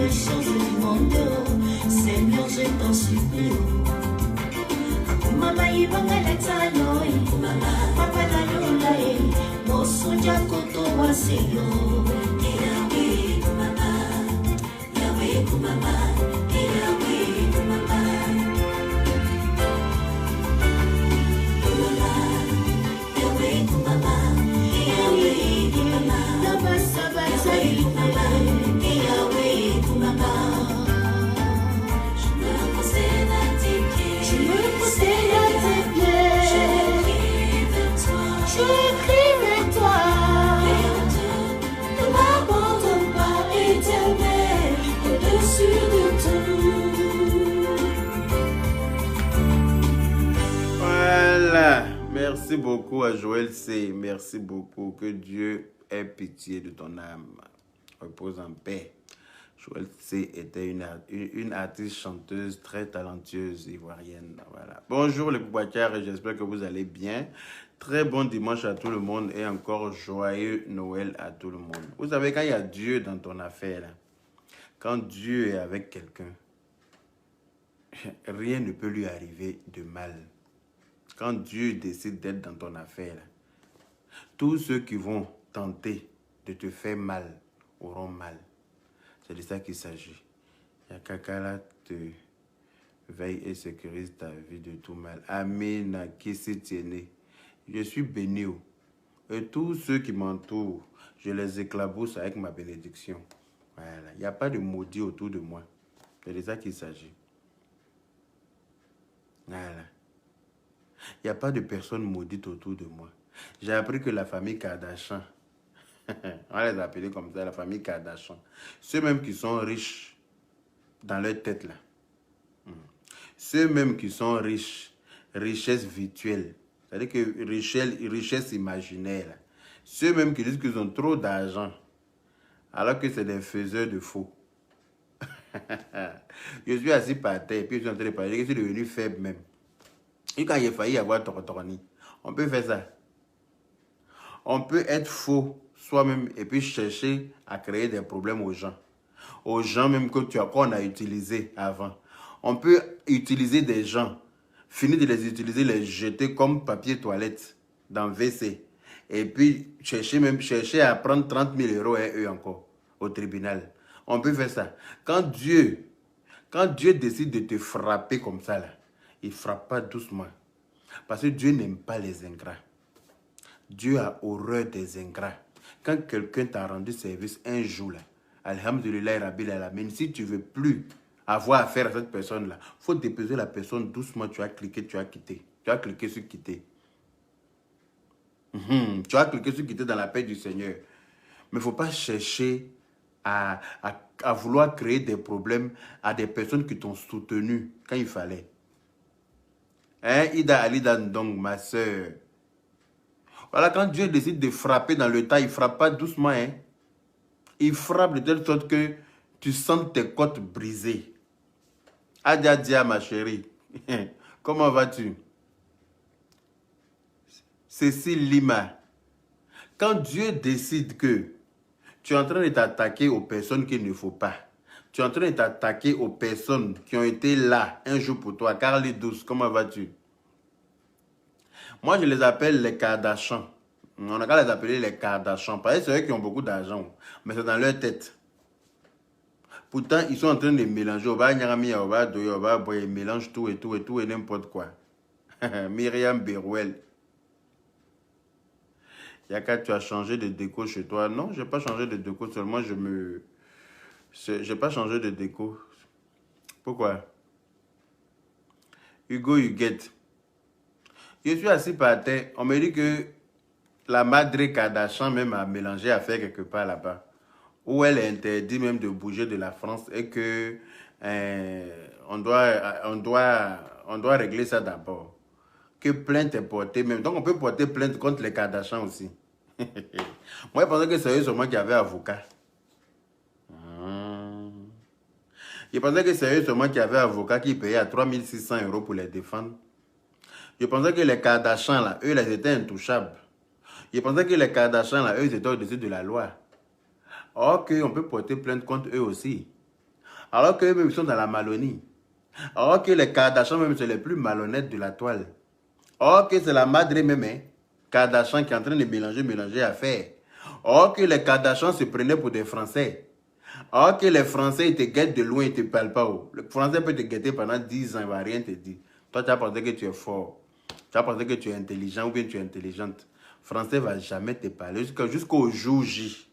les choses du monde. Seigneur, je t'en supplie. Mama ibanga letanoi, papa la lula mosuja koto waseyo. Yahweh kumama, Yahweh kumama, Yahweh kumama. Yahweh kumama, Yahweh kumama. Nabasa basa kumama, Yahweh kumama. Je me possède à tes pieds, je crie vers toi, ne m'abandonne pas, Éternel, au-dessus de tout. Voilà, merci beaucoup à Joël C. Merci beaucoup, que Dieu ait pitié de ton âme. Repose en paix. Joël C était une artiste chanteuse très talentueuse ivoirienne. Voilà. Bonjour les Boubacar et j'espère que vous allez bien. Très bon dimanche à tout le monde et encore joyeux Noël à tout le monde. Vous savez, quand il y a Dieu dans ton affaire, quand Dieu est avec quelqu'un, rien ne peut lui arriver de mal. Quand Dieu décide d'être dans ton affaire, tous ceux qui vont tenter de te faire mal auront mal. C'est de ça qu'il s'agit. Yakakala te veille et sécurise ta vie de tout mal. Amen. Je suis béni. Et tous ceux qui m'entourent, je les éclabousse avec ma bénédiction. Voilà. Il n'y a pas de maudit autour de moi. C'est de ça qu'il s'agit. Voilà. Il n'y a pas de personne maudite autour de moi. J'ai appris que la famille Kardashian, on les appelait comme ça, la famille Kardashian. Ceux mêmes qui sont riches dans leur tête là. Ceux mêmes qui sont riches, richesse virtuelle. C'est-à-dire que richesse imaginaire. Là. Ceux mêmes qui disent qu'ils ont trop d'argent, alors que c'est des faiseurs de faux. Je suis assis par terre, puis je suis en train de parler, je suis devenu faible même. Et quand il a failli avoir tortorni, on peut faire ça. On peut être faux soi-même et puis chercher à créer des problèmes aux gens. Aux gens même qu'on a utilisés avant. On peut utiliser des gens, finir de les utiliser, les jeter comme papier toilette dans WC. Et puis chercher à prendre 30 000 € et eux encore au tribunal. On peut faire ça. Quand Dieu décide de te frapper comme ça, là, il ne frappe pas doucement. Parce que Dieu n'aime pas les ingrats. Dieu a horreur des ingrats. Quand quelqu'un t'a rendu service un jour, là, Alhamdulillah Rabbil Alamin, si tu ne veux plus avoir affaire à cette personne-là, il faut déposer la personne doucement, tu as cliqué, tu as quitté. Tu as cliqué sur quitter. Tu as cliqué sur quitter dans la paix du Seigneur. Mais il ne faut pas chercher à vouloir créer des problèmes à des personnes qui t'ont soutenu quand il fallait. Hein, Ida Alida Ndong, ma soeur. Voilà, quand Dieu décide de frapper dans le tas, il ne frappe pas doucement. Hein. Il frappe de telle sorte que tu sens tes côtes brisées. Adia Dia, ma chérie. Comment vas-tu? Cécile Lima. Quand Dieu décide que tu es en train de t'attaquer aux personnes qu'il ne faut pas, tu es en train de t'attaquer aux personnes qui ont été là un jour pour toi. Carly Douce, comment vas-tu? Moi, je les appelle les Kardashians. On a qu'à les appeler les Kardashians. Parce que c'est eux qui ont beaucoup d'argent. Mais c'est dans leur tête. Pourtant, ils sont en train de mélanger. Ils mélangent tout et n'importe quoi. Myriam Berouel. Yaka, tu as changé de déco chez toi? Non, je n'ai pas changé de déco. Seulement, je n'ai pas changé de déco. Pourquoi? Hugo Huguette. Je suis assis par terre. On me dit que la Madre Kardashian même a mélangé à faire quelque part là-bas. Où elle est interdit même de bouger de la France et que on doit régler ça d'abord. Que plainte est portée même. Donc on peut porter plainte contre les Kardashians aussi. Moi je pensais que c'est eux seulement qui avaient avocat. Je pensais que c'est eux seulement qui avaient avocat qui payaient à 3600 € pour les défendre. Je pensais que les Kardashians là, eux, ils étaient intouchables. Je pensais que les Kardashians là, eux, ils étaient au-dessus de la loi. Ok, on peut porter plainte contre eux aussi. Alors qu'eux-mêmes, ils sont dans la malonie. Alors que les Kardashians, même, c'est les plus malhonnêtes de la toile. Or que c'est la madre même, hein, Kardashian qui est en train de mélanger affaires. Or que les Kardashians se prenaient pour des Français. Or que les Français, ils te guettent de loin, ils ne te parlent pas. Le Français peut te guetter pendant 10 ans, il ne va rien te dire. Toi, tu as pensé que tu es fort. Tu as pensé que tu es intelligent ou bien tu es intelligente. Le Français ne va jamais te parler jusqu'au jour J.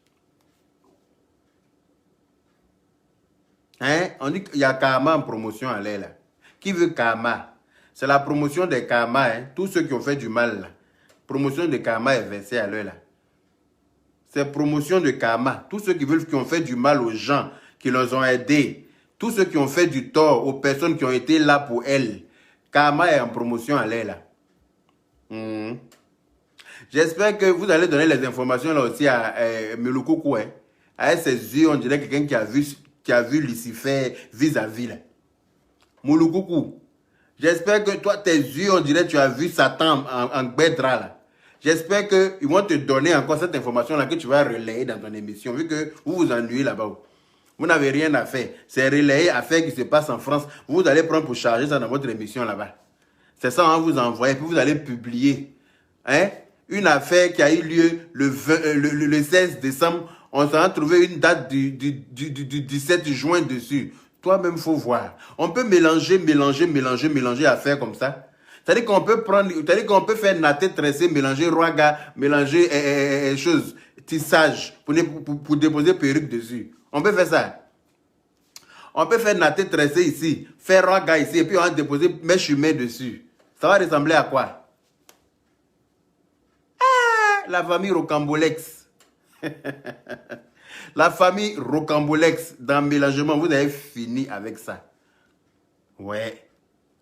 Hein? On dit qu'il y a Karma en promotion à l'air là. Qui veut Karma? C'est la promotion des Karma, hein? Tous ceux qui ont fait du mal là. Promotion de Karma est versée à l'heure là. C'est promotion de Karma. Tous ceux qui ont fait du mal aux gens, qui les ont aidés. Tous ceux qui ont fait du tort aux personnes qui ont été là pour elles. Karma est en promotion à l'air là. J'espère que vous allez donner les informations là aussi à Meloukoukou. Hein? Avec ses yeux, on dirait quelqu'un qui a vu Lucifer vis-à-vis là. Mouloukoukou. J'espère que toi, tes yeux, on dirait que tu as vu Satan en Bédra là. J'espère qu'ils vont te donner encore cette information-là que tu vas relayer dans ton émission, vu que vous vous ennuyez là-bas. Vous n'avez rien à faire. C'est relayer affaire qui se passe en France. Vous allez prendre pour charger ça dans votre émission là-bas. C'est ça, on vous envoie, puis vous allez publier. Hein? Une affaire qui a eu lieu le 16 décembre. On s'en a trouvé une date du 17 juin dessus. Toi-même, il faut voir. On peut mélanger affaires comme ça. C'est-à-dire qu'on peut prendre, c'est-à-dire qu'on peut faire natter, tresser, mélanger roaga, mélanger choses, tissage, pour déposer perruque dessus. On peut faire ça. On peut faire natter, tresser ici, faire roaga ici, et puis on va déposer mèche humaine dessus. Ça va ressembler à quoi? Ah, la famille Rocambolex. La famille Rocambolex, dans le mélangement, vous avez fini avec ça. Ouais.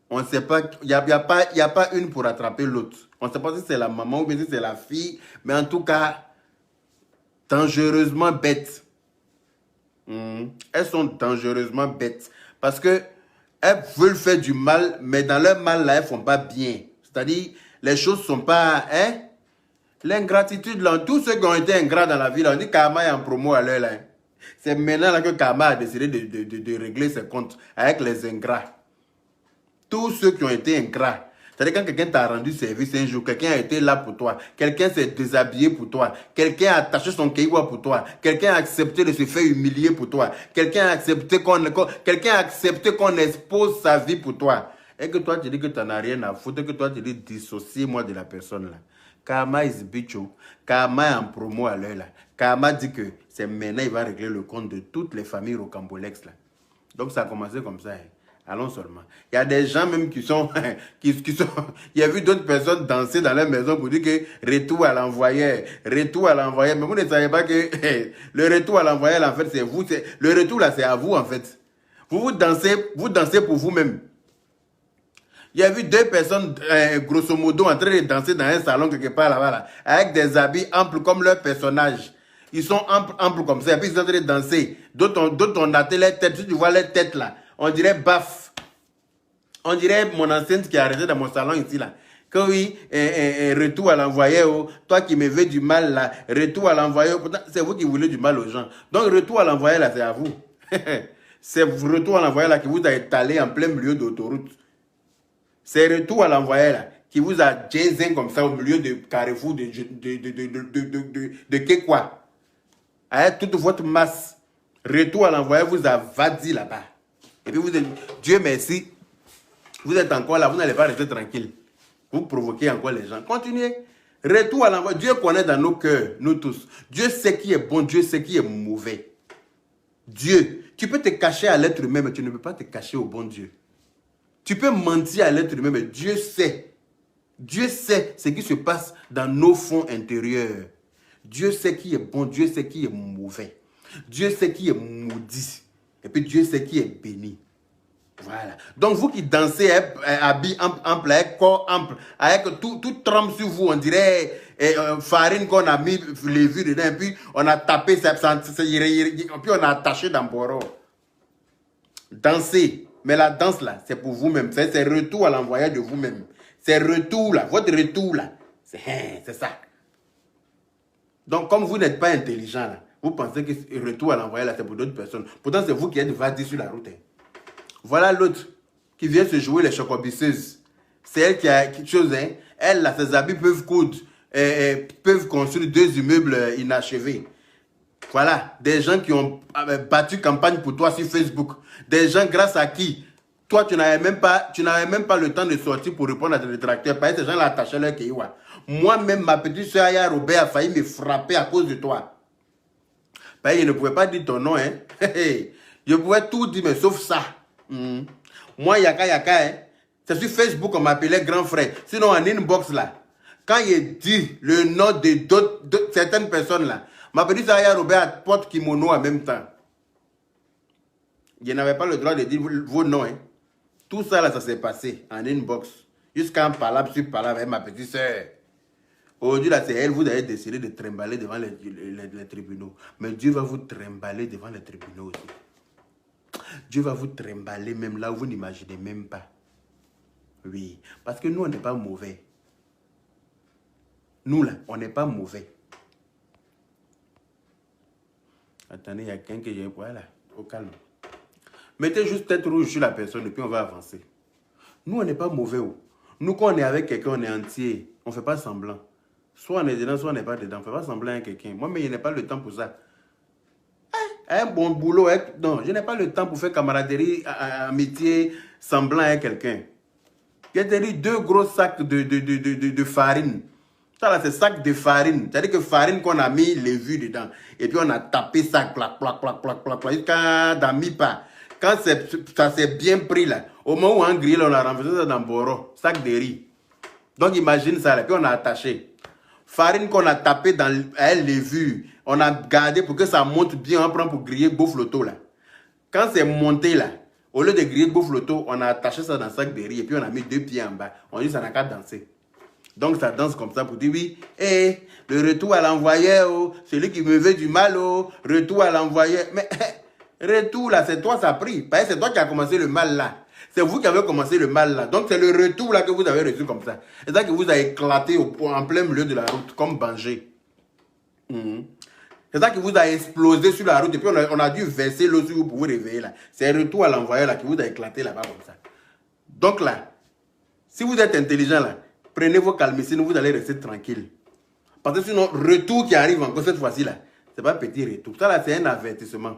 On ne sait pas, il n'y a pas une pour attraper l'autre. On ne sait pas si c'est la maman ou bien si c'est la fille, mais en tout cas, dangereusement bêtes. Elles sont dangereusement bêtes. Parce que elles veulent faire du mal, mais dans leur mal, là, elles ne font pas bien. C'est-à-dire, les choses ne sont pas... Hein? L'ingratitude, là, tous ceux qui ont été ingrats dans la vie, là, on dit Karma est en promo à l'heure. Là. C'est maintenant là, que Karma a décidé de régler ses comptes avec les ingrats. Tous ceux qui ont été ingrats. C'est-à-dire quand quelqu'un t'a rendu service un jour, quelqu'un a été là pour toi, quelqu'un s'est déshabillé pour toi, quelqu'un a attaché son kéiwa pour toi, quelqu'un a accepté de se faire humilier pour toi, quelqu'un a accepté qu'on expose sa vie pour toi. Et que toi tu dis que tu n'en as rien à foutre, que toi tu dis dissocier-moi de la personne là. Karma is bicho. Karma est en promo à l'heure là. Karma dit que c'est maintenant il va régler le compte de toutes les familles Rocambolex là. Donc ça a commencé comme ça. Hein. Allons seulement. Il y a des gens même qui sont... il y a vu d'autres personnes danser dans leur maison pour dire que retour à l'envoyeur. Retour à l'envoyeur. Mais vous ne savez pas que le retour à l'envoyeur, en fait, c'est vous. Le retour là, c'est à vous, en fait. Vous dansez pour vous-même. Il y a vu deux personnes, grosso modo, en train de danser dans un salon quelque part là-bas, là, avec des habits amples comme leur personnage. Ils sont amples comme ça. Et puis ils sont en train de danser. D'autres ont naté leur tête. Si tu vois leur tête là, on dirait baf. On dirait mon enceinte qui est arrêtée dans mon salon ici là. Que oui, retour à l'envoyeur, toi qui me veux du mal là, retour à l'envoyeur. C'est vous qui voulez du mal aux gens. Donc retour à l'envoyeur là, c'est à vous. C'est retour à l'envoyeur là qui vous a étalé en plein milieu d'autoroute. C'est retour à l'envoyeur là qui vous a jazzé comme ça au milieu de carrefour de Kekwa. Avec toute votre masse. Retour à l'envoyeur vous a vadi là-bas. Et puis vous êtes, Dieu merci, vous êtes encore là, vous n'allez pas rester tranquille. Vous provoquez encore les gens. Continuez. Retour à l'envoyeur. Dieu connaît dans nos cœurs, nous tous. Dieu sait qui est bon, Dieu sait qui est mauvais. Dieu, tu peux te cacher à l'être humain, mais tu ne peux pas te cacher au bon Dieu. Tu peux mentir à l'être humain, mais Dieu sait. Dieu sait ce qui se passe dans nos fonds intérieurs. Dieu sait qui est bon, Dieu sait qui est mauvais. Dieu sait qui est maudit. Et puis Dieu sait qui est béni. Voilà. Donc vous qui dansez, habits amples, avec corps ample, avec tout trempe sur vous, on dirait farine qu'on a mis les vues dedans, et puis on a tapé, puis on a attaché dans le boro. Dansez. Mais la danse là, c'est pour vous-même. C'est retour à l'envoyeur de vous-même. C'est retour là, votre retour là. C'est ça. Donc comme vous n'êtes pas intelligent là, Vous pensez que le retour à l'envoyer là, c'est pour d'autres personnes. Pourtant, c'est vous qui êtes vadis sur la route. Hein. Voilà l'autre qui vient se jouer les chocobisseuses. C'est elle qui a quelque chose. Hein. Elle, là, ses habits peuvent coudre, peuvent construire 2 immeubles inachevés. Voilà, des gens qui ont battu campagne pour toi sur Facebook. Des gens grâce à qui toi, tu n'avais même pas le temps de sortir pour répondre à tes détracteurs. Parce que ces gens-là attachaient leur kéiwa. Moi-même, ma petite soeur Aya Robert a failli me frapper à cause de toi. Parce que je ne pouvais pas dire ton nom. Hein. Je pouvais tout dire, mais sauf ça. Moi, Yaka, hein, c'est sur Facebook qu'on m'appelait grand frère. Sinon, en inbox, là, quand il dit le nom de certaines personnes, là, ma petite soeur Aya Robert porte kimono en même temps. Je n'avais pas le droit de dire vos noms. Hein. Tout ça, là, ça s'est passé en inbox. Jusqu'à un palabre sur palabre avec ma petite soeur. Aujourd'hui, là, c'est elle, vous avez décidé de trimballer devant les tribunaux. Mais Dieu va vous trimballer devant les tribunaux aussi. Dieu va vous trimballer même là où vous n'imaginez même pas. Oui, parce que nous, on n'est pas mauvais. Nous, là, on n'est pas mauvais. Attendez, il y a quelqu'un qui est... Voilà, au calme. Mettez juste tête rouge sur la personne et puis on va avancer. Nous, on n'est pas mauvais. Nous, quand on est avec quelqu'un, on est entier. On ne fait pas semblant. Soit on est dedans, soit on n'est pas dedans. On ne fait pas semblant à quelqu'un. Moi, mais je n'ai pas le temps pour ça. Un bon boulot, non, je n'ai pas le temps pour faire camaraderie, amitié, semblant à quelqu'un. Je te dis 2 gros sacs de farine. Ça là, c'est sac de farine. C'est-à-dire que farine qu'on a mis les vues dedans. Et puis on a tapé ça, clac, clac, clac, clac, clac, clac, jusqu'à dans mi-pas. Quand ça s'est bien pris là, au moment où on grille, on a renversé ça dans le boro, sac de riz. Donc imagine ça là, puis on a attaché. Farine qu'on a tapé dans les vues, on a gardé pour que ça monte bien, on prend pour griller bouffe l'auto là. Quand c'est monté là, au lieu de griller bouffe l'auto, on a attaché ça dans le sac de riz et puis on a mis 2 pieds en bas. On dit ça n'a qu'à danser. Donc ça danse comme ça pour dire oui, le retour à l'envoyeur, celui qui me veut du mal, retour à l'envoyeur. Mais retour là, c'est toi ça a pris. Parce que c'est toi qui as commencé le mal là. C'est vous qui avez commencé le mal là. Donc c'est le retour là que vous avez reçu comme ça. C'est ça que vous avez éclaté en plein milieu de la route, comme Banger. C'est ça qui vous a explosé sur la route et puis on a dû verser l'eau sur vous pour vous réveiller là. C'est le retour à l'envoyeur là qui vous a éclaté là-bas comme ça. Donc là, si vous êtes intelligent là, prenez vos calmes, sinon vous allez rester tranquille. Parce que sinon, retour qui arrive encore cette fois-ci là, c'est pas petit retour. Ça là, c'est un avertissement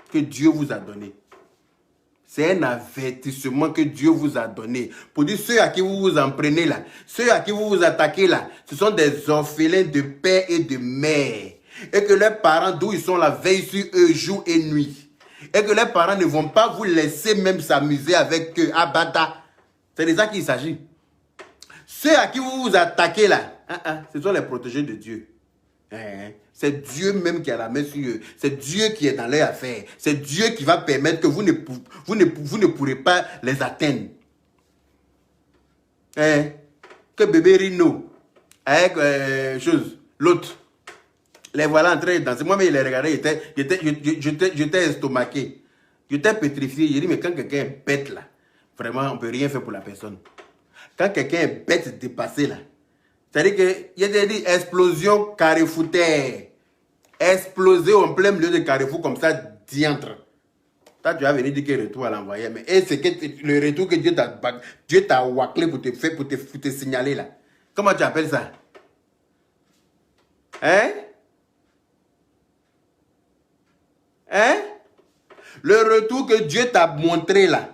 que Dieu vous a donné. C'est un avertissement que Dieu vous a donné. Pour dire ceux à qui vous vous en prenez là, ceux à qui vous vous attaquez là, ce sont des orphelins de père et de mère. Et que leurs parents, d'où ils sont là, veillent sur eux jour et nuit. Et que leurs parents ne vont pas vous laisser même s'amuser avec eux. Abada. C'est de ça qu'il s'agit. Ceux à qui vous vous attaquez là, ce sont les protégés de Dieu. C'est Dieu même qui a la main sur eux. C'est Dieu qui est dans leur affaire. C'est Dieu qui va permettre que vous ne pourrez pas les atteindre. Que bébé Rino, avec l'autre, les voilà en train de danser. Moi-même, je les regardais, j'étais estomaqué. J'étais pétrifié. J'ai dit, mais quand quelqu'un est bête là, vraiment, on ne peut rien faire pour la personne. Quand quelqu'un est bête dépassé là, c'est-à-dire que, il y a dit explosion carrefoutaire. Exploser en plein milieu de carrefour comme ça, diantre. Toi, tu vas venir dire que le retour à l'envoyer. Mais c'est le retour que Dieu t'a waclé pour te signaler là. Comment tu appelles ça? Le retour que Dieu t'a montré là.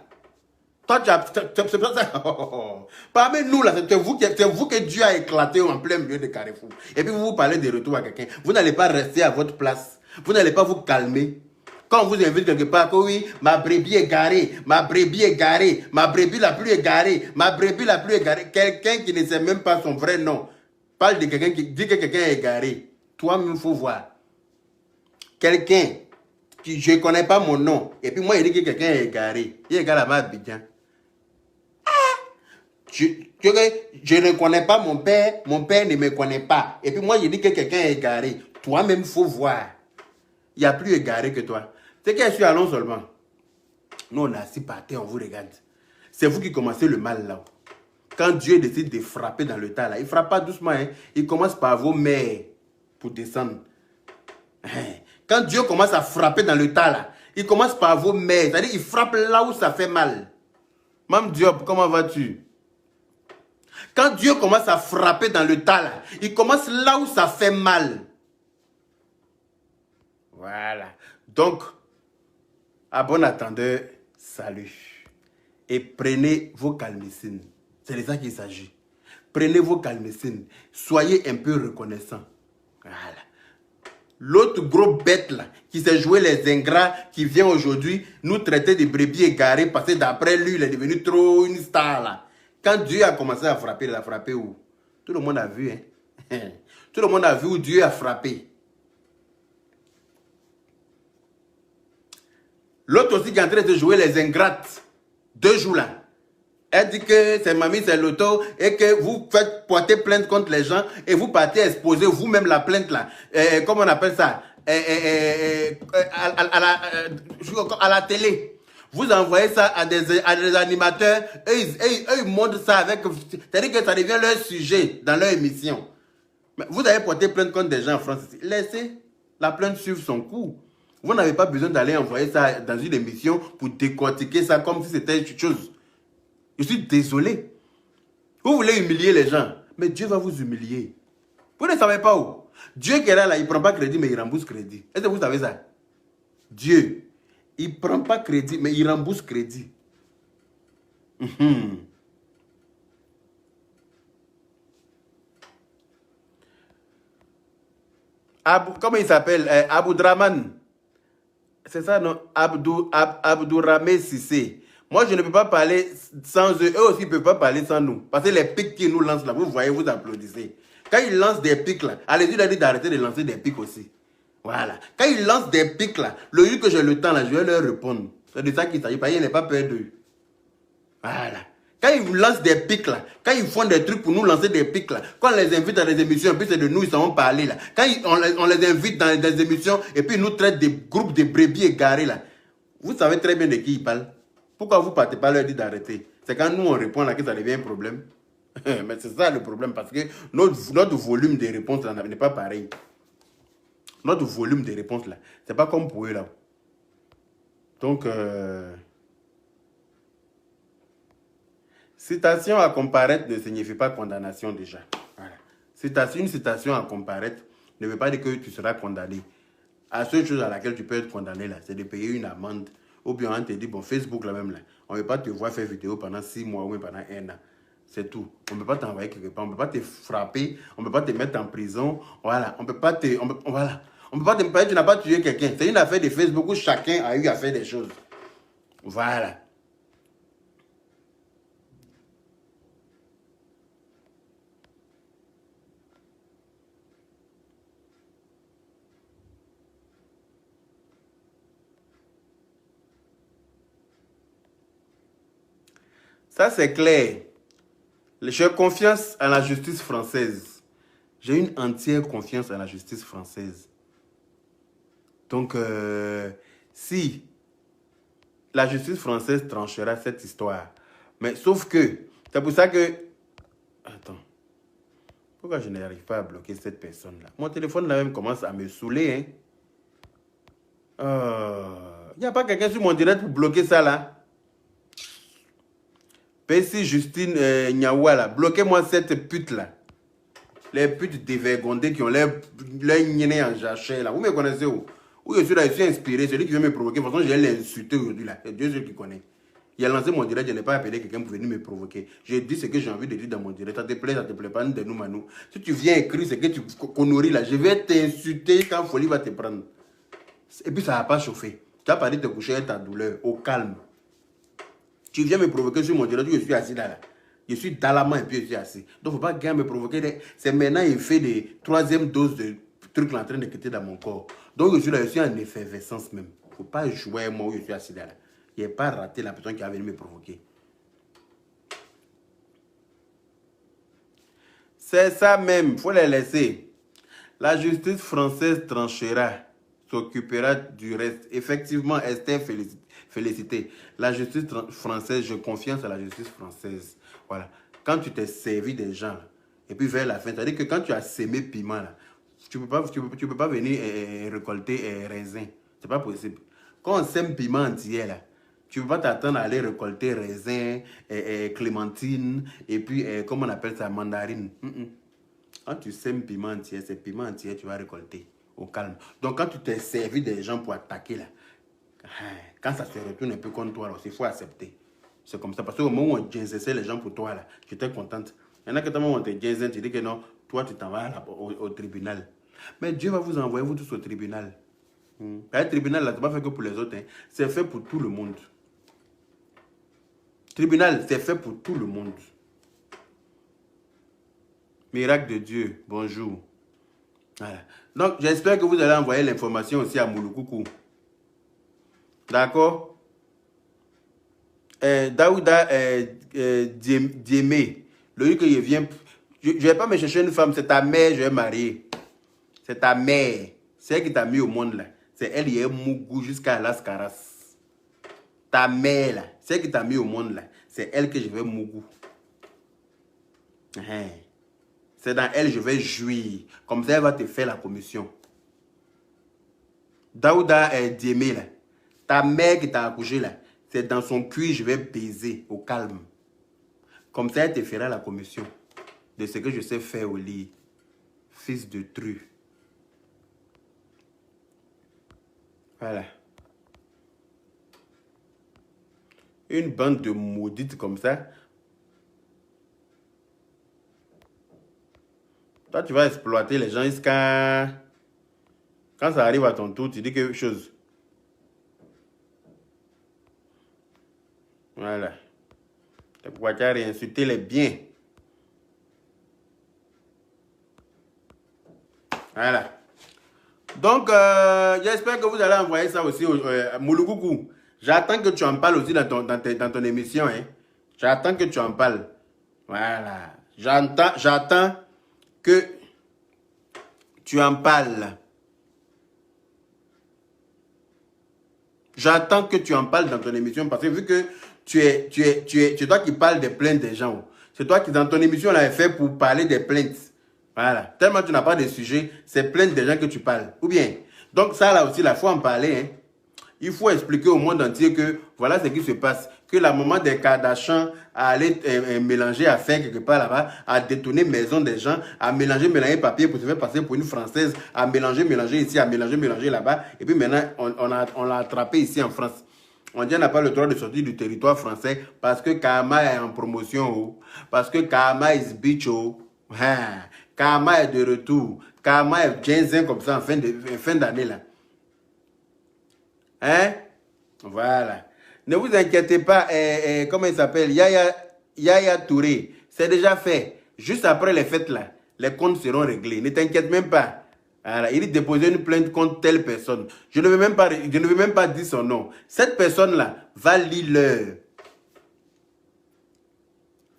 Toi, c'est pas ça. Parmi nous, là, c'est vous que Dieu a éclaté en plein milieu de carrefour. Et puis, vous parlez de retour à quelqu'un. Vous n'allez pas rester à votre place. Vous n'allez pas vous calmer. Quand on vous invite quelque part, que oui, ma brebis est garée, ma brebis est garée, ma brebis la plus égarée, ma brebis la plus égarée. Quelqu'un qui ne sait même pas son vrai nom parle de quelqu'un qui dit que quelqu'un est égaré. Toi-même, il faut voir. Quelqu'un qui, je ne connais pas mon nom, et puis moi, il dit que quelqu'un est égaré. Il est égaré à ma Abidjan. Je ne connais pas mon père ne me connaît pas. Et puis moi, je dis que quelqu'un est égaré. Toi-même, il faut voir. Il n'y a plus égaré que toi. C'est que je suis allons seulement. Nous, on est assis par terre, on vous regarde. C'est vous qui commencez le mal là. Quand Dieu décide de frapper dans le tas là, il ne frappe pas doucement. Il commence par vos mères pour descendre. Quand Dieu commence à frapper dans le tas, là, il commence par vos mères. C'est-à-dire qu'il frappe là où ça fait mal. Mme Diop, comment vas-tu? Quand Dieu commence à frapper dans le tas, là, il commence là où ça fait mal. Voilà. Donc, à bon attendeur, salut. Et prenez vos calmicines. C'est de ça qu'il s'agit. Prenez vos calmicines. Soyez un peu reconnaissants. Voilà. L'autre gros bête là, qui s'est joué les ingrats, qui vient aujourd'hui nous traiter de brebis égarés, parce que d'après lui, il est devenu trop une star là. Quand Dieu a commencé à frapper, il a frappé où? Tout le monde a vu, hein? Tout le monde a vu où Dieu a frappé. L'autre aussi qui est en train de jouer les ingrates, 2 jours là. Elle dit que c'est mamie, c'est l'auto, et que vous faites porter plainte contre les gens, et vous partez exposer vous-même la plainte là. Comment on appelle ça? À la télé. Vous envoyez ça à des animateurs, eux, ils montrent ça avec... C'est-à-dire que ça devient leur sujet dans leur émission. Mais vous avez porté plainte contre des gens en France. Laissez la plainte suivre son cours. Vous n'avez pas besoin d'aller envoyer ça dans une émission pour décortiquer ça comme si c'était une chose. Je suis désolé. Vous voulez humilier les gens, mais Dieu va vous humilier. Vous ne savez pas où. Dieu qui est là, il ne prend pas crédit, mais il rembourse crédit. Est-ce que vous savez ça? Dieu, il ne prend pas crédit, mais il rembourse crédit. Comment il s'appelle? Aboudraman. C'est ça, non? Abdourahmé Sissé. Moi, je ne peux pas parler sans eux. Eux aussi ne peuvent pas parler sans nous. Parce que les pics qu'ils nous lancent là, vous voyez, vous applaudissez. Quand ils lancent des pics là, allez-y, il a dit d'arrêter de lancer des pics aussi. Voilà. Quand ils lancent des pics là, le jour que j'ai le temps là, je vais leur répondre. C'est de ça qu'il s'agit. Il n'est pas peur d'eux. Voilà. Quand ils lancent des pics là, quand ils font des trucs pour nous lancer des pics là, quand on les invite dans des émissions, et puis c'est de nous, ils savent parler là. Quand on les invite dans des émissions, et puis ils nous traitent des groupes de brebis égarés là. Vous savez très bien de qui ils parlent. Pourquoi vous ne partez pas leur dire d'arrêter? C'est quand nous on répond là que ça devient un problème. Mais c'est ça le problème, parce que notre volume de réponses là n'est pas pareil. Notre volume de réponses là, c'est pas comme pour eux là. Donc, citation à comparaître ne signifie pas condamnation déjà. Voilà. Une citation à comparaître ne veut pas dire que tu seras condamné. La seule chose à laquelle tu peux être condamné là, c'est de payer une amende. Ou bien on te dit, bon, Facebook là même là, on ne veut pas te voir faire vidéo pendant 6 mois ou même pendant 1 an. C'est tout. On ne peut pas t'envoyer quelque part, on ne peut pas te frapper, on ne peut pas te mettre en prison. Voilà, on ne peut pas te... voilà. On ne peut pas te parler, tu n'as pas tué quelqu'un. C'est une affaire de Facebook où chacun a eu à faire des choses. Voilà. Ça, c'est clair. J'ai confiance en la justice française. J'ai une entière confiance en la justice française. Donc, si la justice française tranchera cette histoire, mais sauf que, c'est pour ça que... Attends. Pourquoi je n'arrive pas à bloquer cette personne-là? Mon téléphone là même commence à me saouler. Il n'y a pas quelqu'un sur mon direct pour bloquer ça là? Pessi Justine Niaoua là, bloquez-moi cette pute là. Les putes dévergondées qui ont l'air niainé en jachère là. Vous me connaissez où? Où je suis inspiré, celui qui veut me provoquer. De toute façon, je l'ai insulté aujourd'hui là. C'est Dieu seul qui connaît. Il a lancé mon direct, je n'ai pas appelé quelqu'un pour venir me provoquer. J'ai dit ce que j'ai envie de dire dans mon direct. Ça te plaît, pas, de nous, Manou. Si tu viens écrire ce que tu conneries là, je vais t'insulter quand folie va te prendre. Et puis ça va pas chauffer. Tu as parlé de te coucher avec ta douleur, au calme. Tu viens me provoquer sur mon direct, je suis assis là. Je suis dans la main et puis je suis assis. Donc, il ne faut pas quelqu'un me provoquer. C'est maintenant il fait des 3e doses de trucs en train de quitter dans mon corps. Donc, je suis en effervescence même. Il ne faut pas jouer moi où je suis assis là. Il n'est pas raté la personne qui a venu me provoquer. C'est ça même, il faut les laisser. La justice française tranchera, s'occupera du reste. Effectivement, Esther félicité. La justice française, je confiance à la justice française. Voilà. Quand tu t'es servi des gens, et puis vers la fin, c'est-à-dire que quand tu as sémé piment, là, Tu peux pas venir récolter raisin. C'est pas possible. Quand on sème piment entier, là, tu ne peux pas t'attendre à aller récolter raisin, clémentine, et puis, comment on appelle ça, mandarine. Quand tu sèmes piment entier, c'est piment entier, tu vas récolter au calme. Donc, quand tu t'es servi des gens pour attaquer, là, quand ça se retourne un peu contre toi, il faut accepter. C'est comme ça. Parce qu'au moment où on ginzessait les gens pour toi, là, tu étais contente. Il y en a que moment où on te ginzait, tu dis que non, toi, tu t'en vas au tribunal. Mais Dieu va vous envoyer, vous tous, au tribunal. Le tribunal, là, ce n'est pas fait que pour les autres. Hein. C'est fait pour tout le monde. Tribunal, c'est fait pour tout le monde. Miracle de Dieu, bonjour. Voilà. Donc, j'espère que vous allez envoyer l'information aussi à Mouloukoukou. D'accord? Daouda Diémé, le lieu que je viens, je ne vais pas me chercher une femme, c'est ta mère, je vais marier. C'est ta mère. C'est elle qui t'a mis au monde là. C'est elle qui est mougou jusqu'à Las Caras. Ta mère là, c'est elle qui t'a mis au monde là. C'est elle que je vais mougou. C'est dans elle que je vais jouir. Comme ça, elle va te faire la commission. Daouda Diémé là. Ta mère qui t'a accouché là. C'est dans son cuir, je vais baiser au calme. Comme ça, elle te fera la commission de ce que je sais faire au lit. Fils de tru. Voilà. Une bande de maudites comme ça. Toi, tu vas exploiter les gens jusqu'à... Quand ça arrive à ton tour, tu dis quelque chose. Voilà. C'est pourquoi tu as réinsulté les biens. Voilà. Donc, j'espère que vous allez envoyer ça aussi à Mouloukoukou. J'attends que tu en parles aussi dans ton émission. Hein. J'attends que tu en parles. Voilà. J'attends que tu en parles. J'attends que tu en parles dans ton émission parce que vu que c'est toi qui parles des plaintes des gens. C'est toi qui, dans ton émission, là, est fait pour parler des plaintes. Voilà. Tellement tu n'as pas de sujet, c'est plaintes des gens que tu parles. Ou bien. Donc ça, là aussi, il faut en parler. Hein. Il faut expliquer au monde entier que voilà ce qui se passe. Que la maman des Kardashians a allé mélanger, à faire quelque part là-bas, à détourner maison des gens, à mélanger papier pour se faire passer pour une Française, à mélanger ici, à mélanger là-bas. Et puis maintenant, on l'a attrapé ici en France. On dit qu'on n'a pas le droit de sortir du territoire français parce que Kama est en promotion. Parce que Kama is bitch. Kama est de retour. Kama est ginzin comme ça en fin d'année là. Hein? Voilà. Ne vous inquiétez pas, comment il s'appelle? Yaya Touré. C'est déjà fait. Juste après les fêtes là, les comptes seront réglés. Ne t'inquiète même pas. Voilà, il déposer une plainte contre telle personne. Je ne veux même pas dire son nom. Cette personne-là va lire.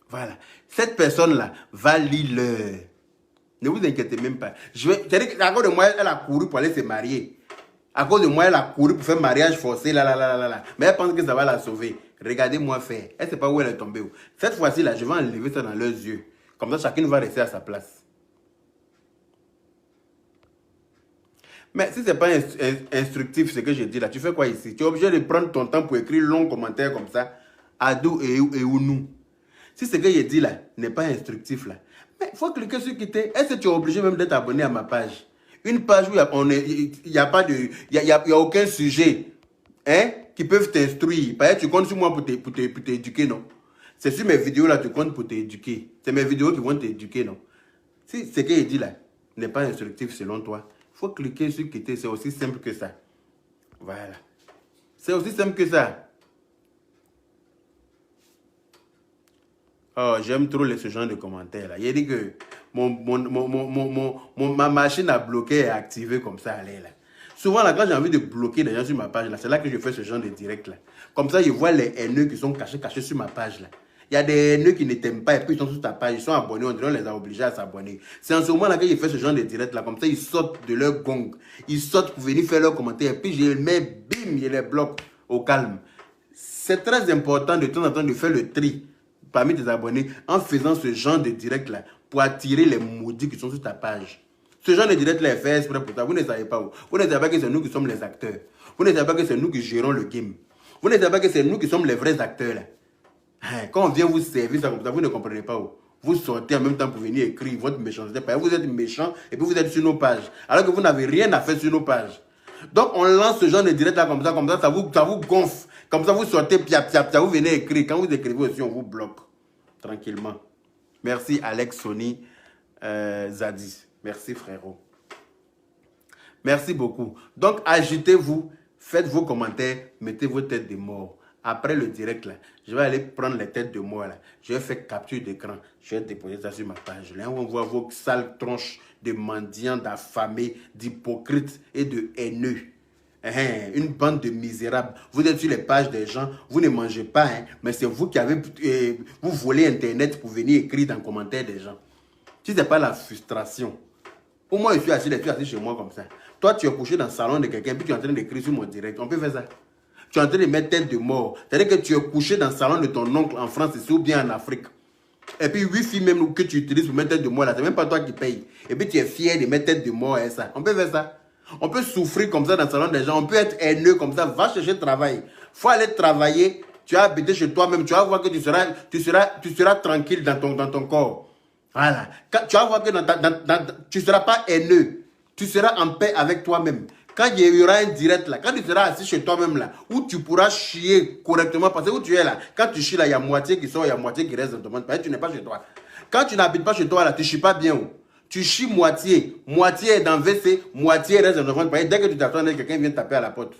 Voilà. Cette personne-là va lire. Ne vous inquiétez même pas. C'est-à-dire qu'à cause de moi, elle a couru pour aller se marier. À cause de moi, elle a couru pour faire mariage forcé. Mais elle pense que ça va la sauver. Regardez-moi faire. Elle ne sait pas où elle est tombée. Cette fois-ci, là, je vais enlever ça dans leurs yeux. Comme ça, chacun va rester à sa place. Mais si ce n'est pas instructif ce que je dis là, tu fais quoi ici? Tu es obligé de prendre ton temps pour écrire long commentaire comme ça. Adou et Ounou. Si ce que je dis là n'est pas instructif là, mais il faut cliquer sur quitter. Est-ce que tu es obligé même d'être abonné à ma page? Une page où il n'y a aucun sujet qui peuvent t'instruire. Par exemple, tu comptes sur moi pour t'éduquer, non? C'est sur mes vidéos là, tu comptes pour t'éduquer. C'est mes vidéos qui vont t'éduquer, non? Si ce que je dis là n'est pas instructif selon toi, il faut cliquer sur quitter, c'est aussi simple que ça. Voilà. C'est aussi simple que ça. Oh, j'aime trop ce genre de commentaires là. Il a dit que ma machine à bloquer est activée comme ça. Allez, là. Souvent, là, quand j'ai envie de bloquer des gens sur ma page, c'est là que je fais ce genre de direct là. Comme ça, je vois les haineux qui sont cachés sur ma page là. Il y a des haineux qui ne t'aiment pas et puis ils sont sur ta page, ils sont abonnés, on les a obligés à s'abonner. C'est en ce moment-là que je fais ce genre de direct là, comme ça ils sortent de leur gong, ils sortent pour venir faire leurs commentaires et puis je les mets, bim, je les bloque au calme. C'est très important de temps en temps de faire le tri parmi tes abonnés en faisant ce genre de direct là pour attirer les maudits qui sont sur ta page. Ce genre de direct là est fait exprès pour ça. Vous ne savez pas où. Vous ne savez pas que c'est nous qui sommes les acteurs. Vous ne savez pas que c'est nous qui gérons le game. Vous ne savez pas que c'est nous qui sommes les vrais acteurs là. Quand on vient vous servir ça comme ça, vous ne comprenez pas où. Vous sortez en même temps pour venir écrire votre méchanceté. Vous êtes méchant et puis vous êtes sur nos pages. Alors que vous n'avez rien à faire sur nos pages. Donc on lance ce genre de direct là comme ça vous gonfle. Comme ça vous sortez, pia, vous venez écrire. Quand vous écrivez aussi, on vous bloque. Tranquillement. Merci Alex Sony Zadis. Merci frérot. Merci beaucoup. Donc agitez-vous, faites vos commentaires, mettez vos têtes de mort. Après le direct là, je vais aller prendre les têtes de mort là. Je vais faire capture d'écran. Je vais déposer ça sur ma page. Là, on voit vos sales tronches de mendiants, d'affamés, d'hypocrites et de haineux. Une bande de misérables. Vous êtes sur les pages des gens, vous ne mangez pas, mais c'est vous qui avez vous volez Internet pour venir écrire dans les commentaires des gens. Si ce n'est pas la frustration. Au moins, je suis assis chez moi comme ça. Toi, tu es couché dans le salon de quelqu'un, puis tu es en train d'écrire sur mon direct. On peut faire ça. Tu es en train de mettre tête de mort. C'est-à-dire que tu es couché dans le salon de ton oncle en France ici, ou bien en Afrique. Et puis, Wi-Fi même que tu utilises pour mettre tête de mort là, c'est même pas toi qui payes. Et puis, tu es fier de mettre tête de mort et ça. On peut faire ça. On peut souffrir comme ça dans le salon des gens. On peut être haineux comme ça. Va chercher travail. Il faut aller travailler. Tu vas habiter chez toi-même. Tu vas voir que tu seras tranquille dans ton corps. Voilà. Tu vas voir que tu ne seras pas haineux. Tu seras en paix avec toi-même. Quand il y aura un direct là, quand tu seras assis chez toi-même là, où tu pourras chier correctement, parce que où tu es là, quand tu chies là, il y a moitié qui sort, il y a moitié qui reste dans ton ventre, parce que tu n'es pas chez toi. Quand tu n'habites pas chez toi là, tu ne chies pas bien où. Tu chies moitié est dans le WC, moitié reste dans ton ventre, parce que dès que tu t'attends, quelqu'un vient taper à la porte.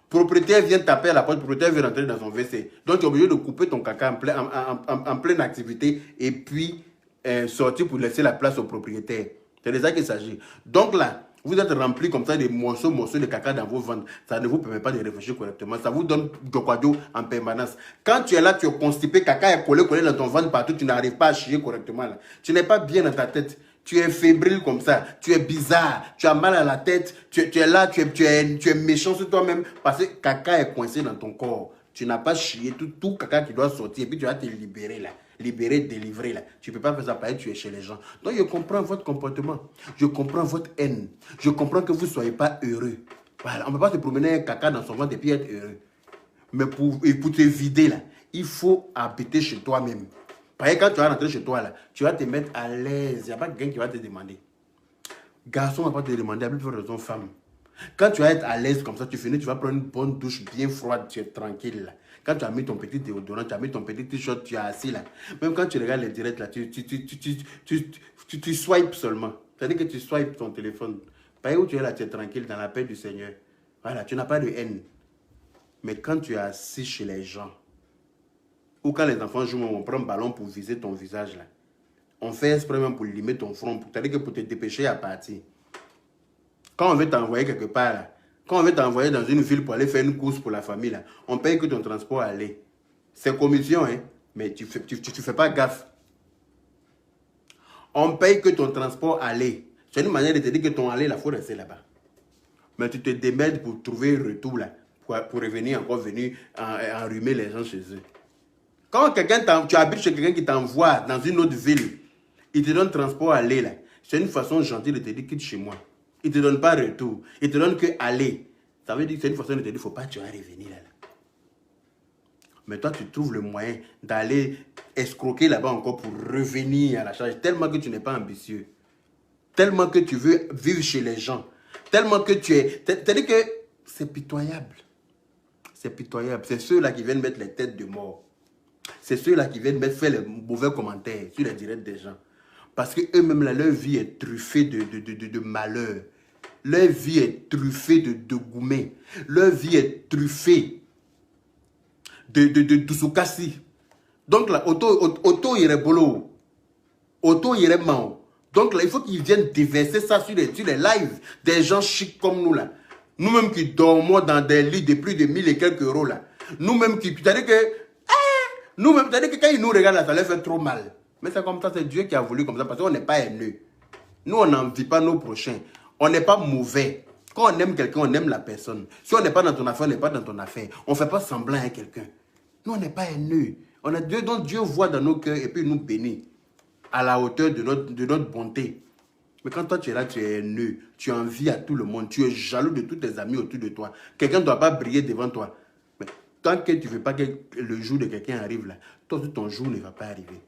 Propriétaire vient taper à la porte, propriétaire vient rentrer dans son WC. Donc tu es obligé de couper ton caca en pleine activité et puis sortir pour laisser la place au propriétaire. C'est de ça qu'il s'agit. Donc là, vous êtes rempli comme ça de morceaux de caca dans vos ventres. Ça ne vous permet pas de réfléchir correctement. Ça vous donne du quadio en permanence. Quand tu es là, tu es constipé, caca est collé dans ton ventre partout, tu n'arrives pas à chier correctement. Là. Tu n'es pas bien dans ta tête. Tu es fébrile comme ça. Tu es bizarre. Tu as mal à la tête. Tu es là, tu es méchant sur toi-même parce que caca est coincé dans ton corps. Tu n'as pas chié tout caca qui doit sortir et puis tu vas te libérer là. Libérer, délivrer là. Tu ne peux pas faire ça pareil, tu es chez les gens. Donc je comprends votre comportement. Je comprends votre haine. Je comprends que vous ne soyez pas heureux. Voilà. On ne peut pas se promener un caca dans son ventre et puis être heureux. Mais pour te vider là, il faut habiter chez toi-même. Parce que quand tu vas rentrer chez toi là, tu vas te mettre à l'aise. Il n'y a pas quelqu'un qui va te demander. Garçon ne va pas te demander, à plus forte raison femme. Quand tu vas être à l'aise comme ça, tu finis, tu vas prendre une bonne douche bien froide, tu es tranquille là. Quand tu as mis ton petit déodorant, tu as mis ton petit t-shirt, tu es assis là. Même quand tu regardes les directs là, tu swipes seulement. C'est-à-dire que tu swipes ton téléphone. Pas où tu es là, tu es tranquille dans la paix du Seigneur. Voilà, tu n'as pas de haine. Mais quand tu es assis chez les gens, ou quand les enfants jouent, on prend un ballon pour viser ton visage là. On fait exprès même pour limer ton front, c'est-à-dire que pour te dépêcher à partir. Quand on veut t'envoyer quelque part là, quand on veut t'envoyer dans une ville pour aller faire une course pour la famille, là, on paye que ton transport à aller. C'est commission, hein, mais tu fais pas gaffe. On paye que ton transport à aller. C'est une manière de te dire que ton aller, il faut rester là-bas. Mais tu te démerdes pour trouver un retour là, pour revenir encore venir enrhumer les gens chez eux. Quand tu habites chez quelqu'un qui t'envoie dans une autre ville, il te donne transport à aller là. C'est une façon gentille de te dire quitte chez moi. Il ne te donne pas retour. Il te donne que aller. Ça veut dire que c'est une façon de te dire, il ne faut pas que tu vas revenir là. Mais toi, tu trouves le moyen d'aller escroquer là-bas encore pour revenir à la charge. Tellement que tu n'es pas ambitieux. Tellement que tu veux vivre chez les gens. Tellement que tu es... C'est-à-dire que c'est pitoyable. C'est pitoyable. C'est ceux-là qui viennent mettre les têtes de mort. C'est ceux-là qui viennent faire les mauvais commentaires sur les directs des gens. Parce qu'eux-mêmes, leur vie est truffée de malheur. Leur vie est truffée de gourmet. Leur vie est truffée de soukassi. Donc là, auto irait bolo. Auto irait mao. Donc là, il faut qu'ils viennent déverser ça sur les lives des gens chics comme nous là. Nous-mêmes qui dormons dans des lits de plus de 1000 et quelques euros là. Nous-mêmes qui... C'est-à-dire que... Nous-mêmes, c'est-à-dire que quand ils nous regardent là, ça leur fait trop mal. Mais c'est comme ça, c'est Dieu qui a voulu comme ça, parce qu'on n'est pas haineux. Nous, on n'envie pas nos prochains. On n'est pas mauvais. Quand on aime quelqu'un, on aime la personne. Si on n'est pas dans ton affaire, on n'est pas dans ton affaire. On ne fait pas semblant à quelqu'un. Nous, on n'est pas haineux. On a Dieu, donc Dieu voit dans nos cœurs et puis il nous bénit à la hauteur de notre bonté. Mais quand toi tu es là, tu es haineux, tu envies à tout le monde, tu es jaloux de tous tes amis autour de toi. Quelqu'un ne doit pas briller devant toi. Mais tant que tu ne veux pas que le jour de quelqu'un arrive là, toi aussi ton jour ne va pas arriver.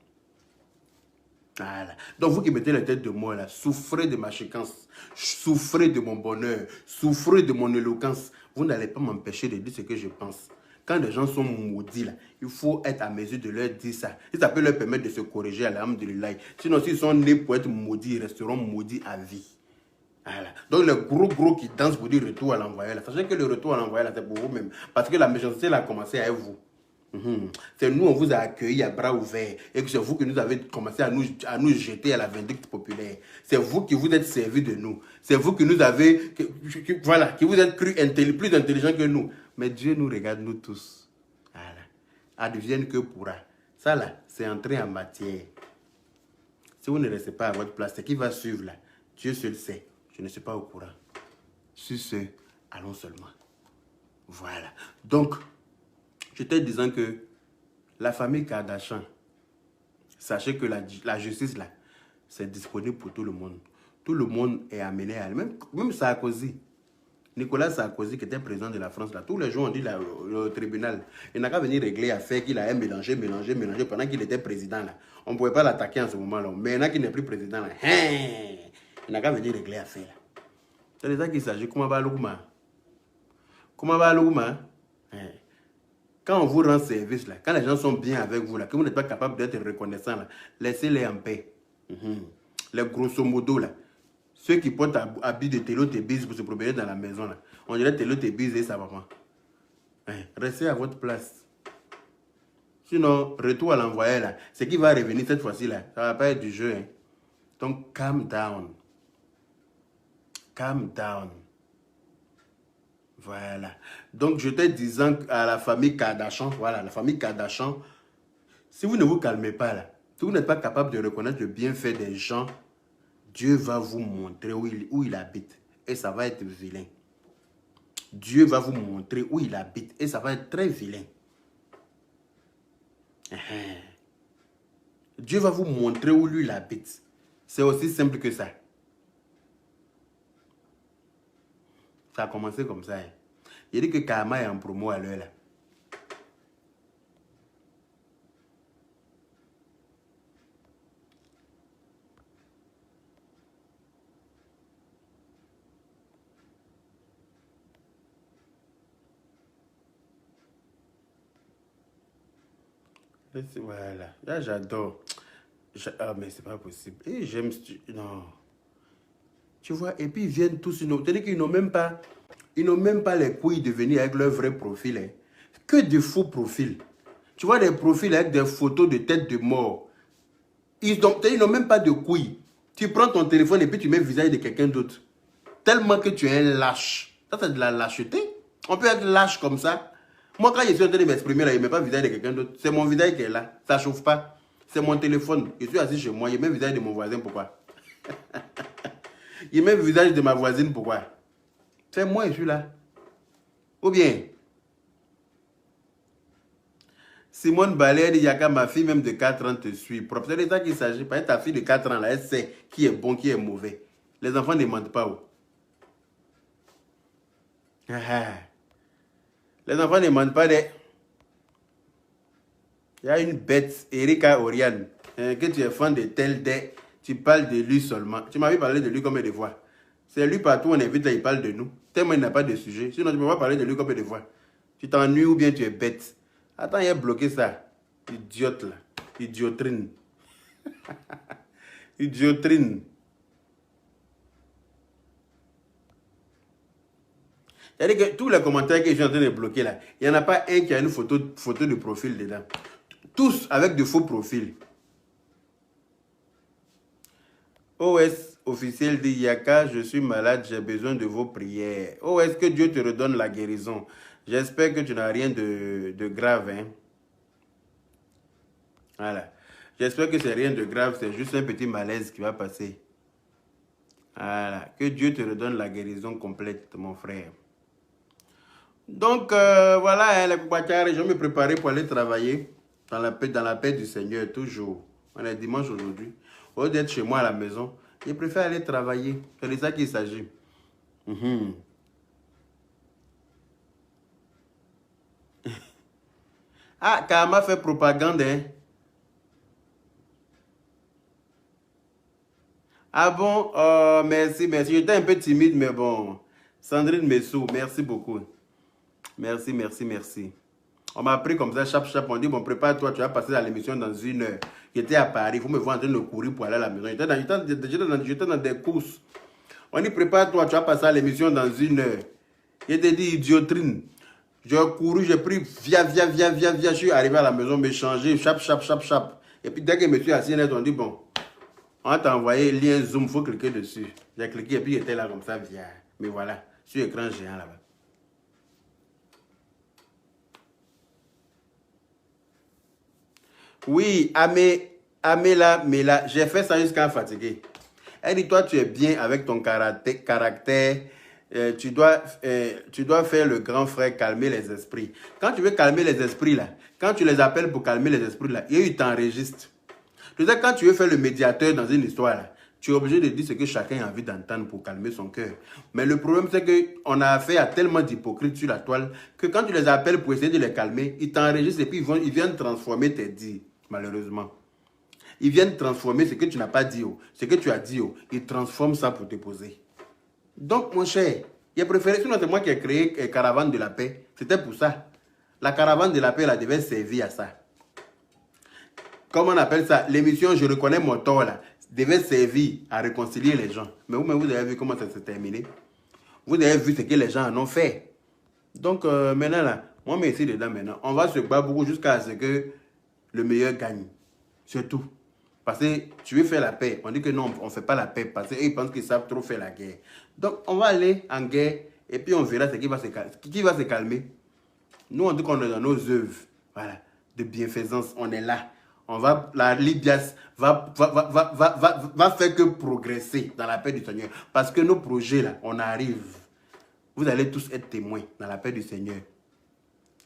Voilà. Donc vous qui mettez la tête de moi là, souffrez de ma séquence, souffrez de mon bonheur, souffrez de mon éloquence. Vous n'allez pas m'empêcher de dire ce que je pense. Quand les gens sont maudits là, il faut être à mesure de leur dire ça. Si ça peut leur permettre de se corriger à l'âme de l'Illah. Sinon, s'ils sont nés pour être maudits, ils resteront maudits à vie. Voilà. Donc les gros qui dansent pour dire retour à l'envoyé là. Sachez que le retour à l'envoyé là, c'est pour vous-même. Parce que la méchanceté là a commencé avec vous. C'est nous, on vous a accueillis à bras ouverts et que c'est vous qui nous avez commencé à nous jeter à la vindicte populaire. C'est vous qui vous êtes servis de nous. C'est vous qui nous avez, voilà, qui vous êtes cru plus intelligent que nous. Mais Dieu nous regarde, nous tous. Voilà. Advienne que pourra. Ça là, c'est entrer en matière. Si vous ne restez pas à votre place, ce qui va suivre là, Dieu seul sait. Je ne suis pas au courant. Sur ce, allons seulement. Voilà. Donc, j'étais disant que la famille Kardashian, sachez que la justice, là, c'est disponible pour tout le monde. Tout le monde est amené à... Même Sarkozy, Nicolas Sarkozy, qui était président de la France, là, tous les jours, on dit là, au tribunal, il n'a qu'à venir régler l'affaire qu'il a mélangé pendant qu'il était président. Là. On ne pouvait pas l'attaquer en ce moment-là. Mais maintenant qu'il n'est plus président, là, il n'a qu'à venir régler l'affaire. C'est de ça qu'il s'agit. Comment va l'Ouma? Comment va l'Ouma? Quand on vous rend service, là, quand les gens sont bien avec vous, là, que vous n'êtes pas capable d'être reconnaissant, laissez-les en paix. Les grosso modo, là, ceux qui portent habits de Télo Tébise pour se promener dans la maison, là, on dirait Télo Tébise et sa maman. Restez à votre place. Sinon, retour à l'envoyé, là, ce qui va revenir cette fois-ci, là, ça ne va pas être du jeu. Hein. Donc, calm down. Calm down. Voilà. Donc, je te disant à la famille Kardashian, voilà, la famille Kardashian, si vous ne vous calmez pas là, si vous n'êtes pas capable de reconnaître le bienfait des gens, Dieu va vous montrer où il habite. Et ça va être vilain. Dieu va vous montrer où il habite. Et ça va être très vilain. Dieu va vous montrer où lui il habite. C'est aussi simple que ça. Ça a commencé comme ça. Hein. Il dit que Karma est en promo à l'heure là. Voilà. Là, j'adore. Ah, mais c'est pas possible. Et j'aime... Non. Tu vois, et puis ils viennent tous... C'est-à-dire qu'ils n'ont même pas... Ils n'ont même pas les couilles de venir avec leur vrai profil. Hein. Que de faux profils. Tu vois des profils avec des photos de tête de mort. Ils n'ont même pas de couilles. Tu prends ton téléphone et puis tu mets le visage de quelqu'un d'autre. Tellement que tu es un lâche. Ça, c'est de la lâcheté. On peut être lâche comme ça. Moi, quand je suis en train de m'exprimer, là, il ne met pas le visage de quelqu'un d'autre. C'est mon visage qui est là. Ça ne chauffe pas. C'est mon téléphone. Je suis assis chez moi. Il met le visage de mon voisin. Pourquoi? Il met le visage de ma voisine. Pourquoi? C'est moi, je suis là. Ou bien, Simone Ballet dit, Yaka, ma fille même de 4 ans te suit. C'est de ça qu'il s'agit. Parce que ta fille de 4 ans, là, elle sait qui est bon, qui est mauvais. Les enfants ne mentent pas. Les enfants ne mentent pas. Il y a une bête, Erika Oriane, que tu es fan de tel dé. Tu parles de lui seulement. Tu m'avais parlé de lui combien de fois? C'est lui partout, on invite là, il parle de nous. Tellement il n'a pas de sujet. Sinon, tu ne peux pas parler de lui combien de fois. Tu t'ennuies ou bien tu es bête. Attends, il a bloqué ça. Idiote là. Idiotrine. Idiotrine. C'est-à-dire que tous les commentaires que je suis en train de bloquer là, il n'y en a pas un qui a une photo de profil dedans. Tous avec de faux profils. OS officiel dit Yaka, je suis malade, j'ai besoin de vos prières. OS, que Dieu te redonne la guérison. J'espère que tu n'as rien de grave. Hein? Voilà. J'espère que c'est rien de grave, c'est juste un petit malaise qui va passer. Voilà. Que Dieu te redonne la guérison complète, mon frère. Donc, voilà, hein, les Koubakars, je vais me préparer pour aller travailler dans la paix du Seigneur, toujours. On est dimanche aujourd'hui. Au lieu d'être chez moi à la maison, Je préfère aller travailler. C'est de ça qu'il s'agit. Ah, Karma fait propagande, hein. Ah bon, merci, merci. J'étais un peu timide, mais bon. Sandrine Messou, merci beaucoup. Merci, merci, merci. On m'a pris comme ça, chap, chap. On dit, bon, prépare-toi, tu vas passer à l'émission dans 1 heure. J'étais à Paris, il faut me voir en train de courir pour aller à la maison. J'étais dans des courses. On dit, prépare-toi, tu vas passer à l'émission dans 1 heure. Je t'ai dit, idiotrine. J'ai couru, j'ai pris, via. Je suis arrivé à la maison, me changer, chap, chap, chap, chap. Et puis, dès que je me suis assis, on dit, bon, on va t'envoyer lien Zoom, il faut cliquer dessus. J'ai cliqué et puis j'étais là comme ça, via. Mais voilà, sur écran géant là-bas. Oui, Amela, j'ai fait ça jusqu'à fatiguer. Elle dit, toi, tu es bien avec ton caractère. Tu dois faire le grand frère, calmer les esprits. Quand tu veux calmer les esprits, là, quand tu les appelles pour calmer les esprits, là, ils t'enregistrent. Tu sais, quand tu veux faire le médiateur dans une histoire, là, tu es obligé de dire ce que chacun a envie d'entendre pour calmer son cœur. Mais le problème, c'est qu'on a affaire à tellement d'hypocrites sur la toile que quand tu les appelles pour essayer de les calmer, ils t'enregistrent et puis ils viennent transformer tes dits, malheureusement. Ils viennent transformer ce que tu n'as pas dit, ce que tu as dit, ils transforment ça pour te poser. Donc, mon cher, j'ai préféré, sinon c'est moi qui ai créé Caravane de la paix. C'était pour ça. La Caravane de la paix, elle devait servir à ça. Comment on appelle ça? L'émission Je reconnais mon tort, là, devait servir à réconcilier les gens. Mais vous avez vu comment ça s'est terminé. Vous avez vu ce que les gens en ont fait. Donc, maintenant, là, moi, je suis dedans maintenant. On va se battre beaucoup jusqu'à ce que le meilleur gagne. C'est tout. Parce que tu veux faire la paix. On dit que non, on ne fait pas la paix parce qu'ils pensent qu'ils savent trop faire la guerre. Donc, on va aller en guerre et puis on verra ce qui va se calmer. Nous, on dit qu'on est dans nos œuvres, voilà, de bienfaisance. On est là. La Libias va faire que progresser dans la paix du Seigneur. Parce que nos projets, là, on arrive. Vous allez tous être témoins dans la paix du Seigneur.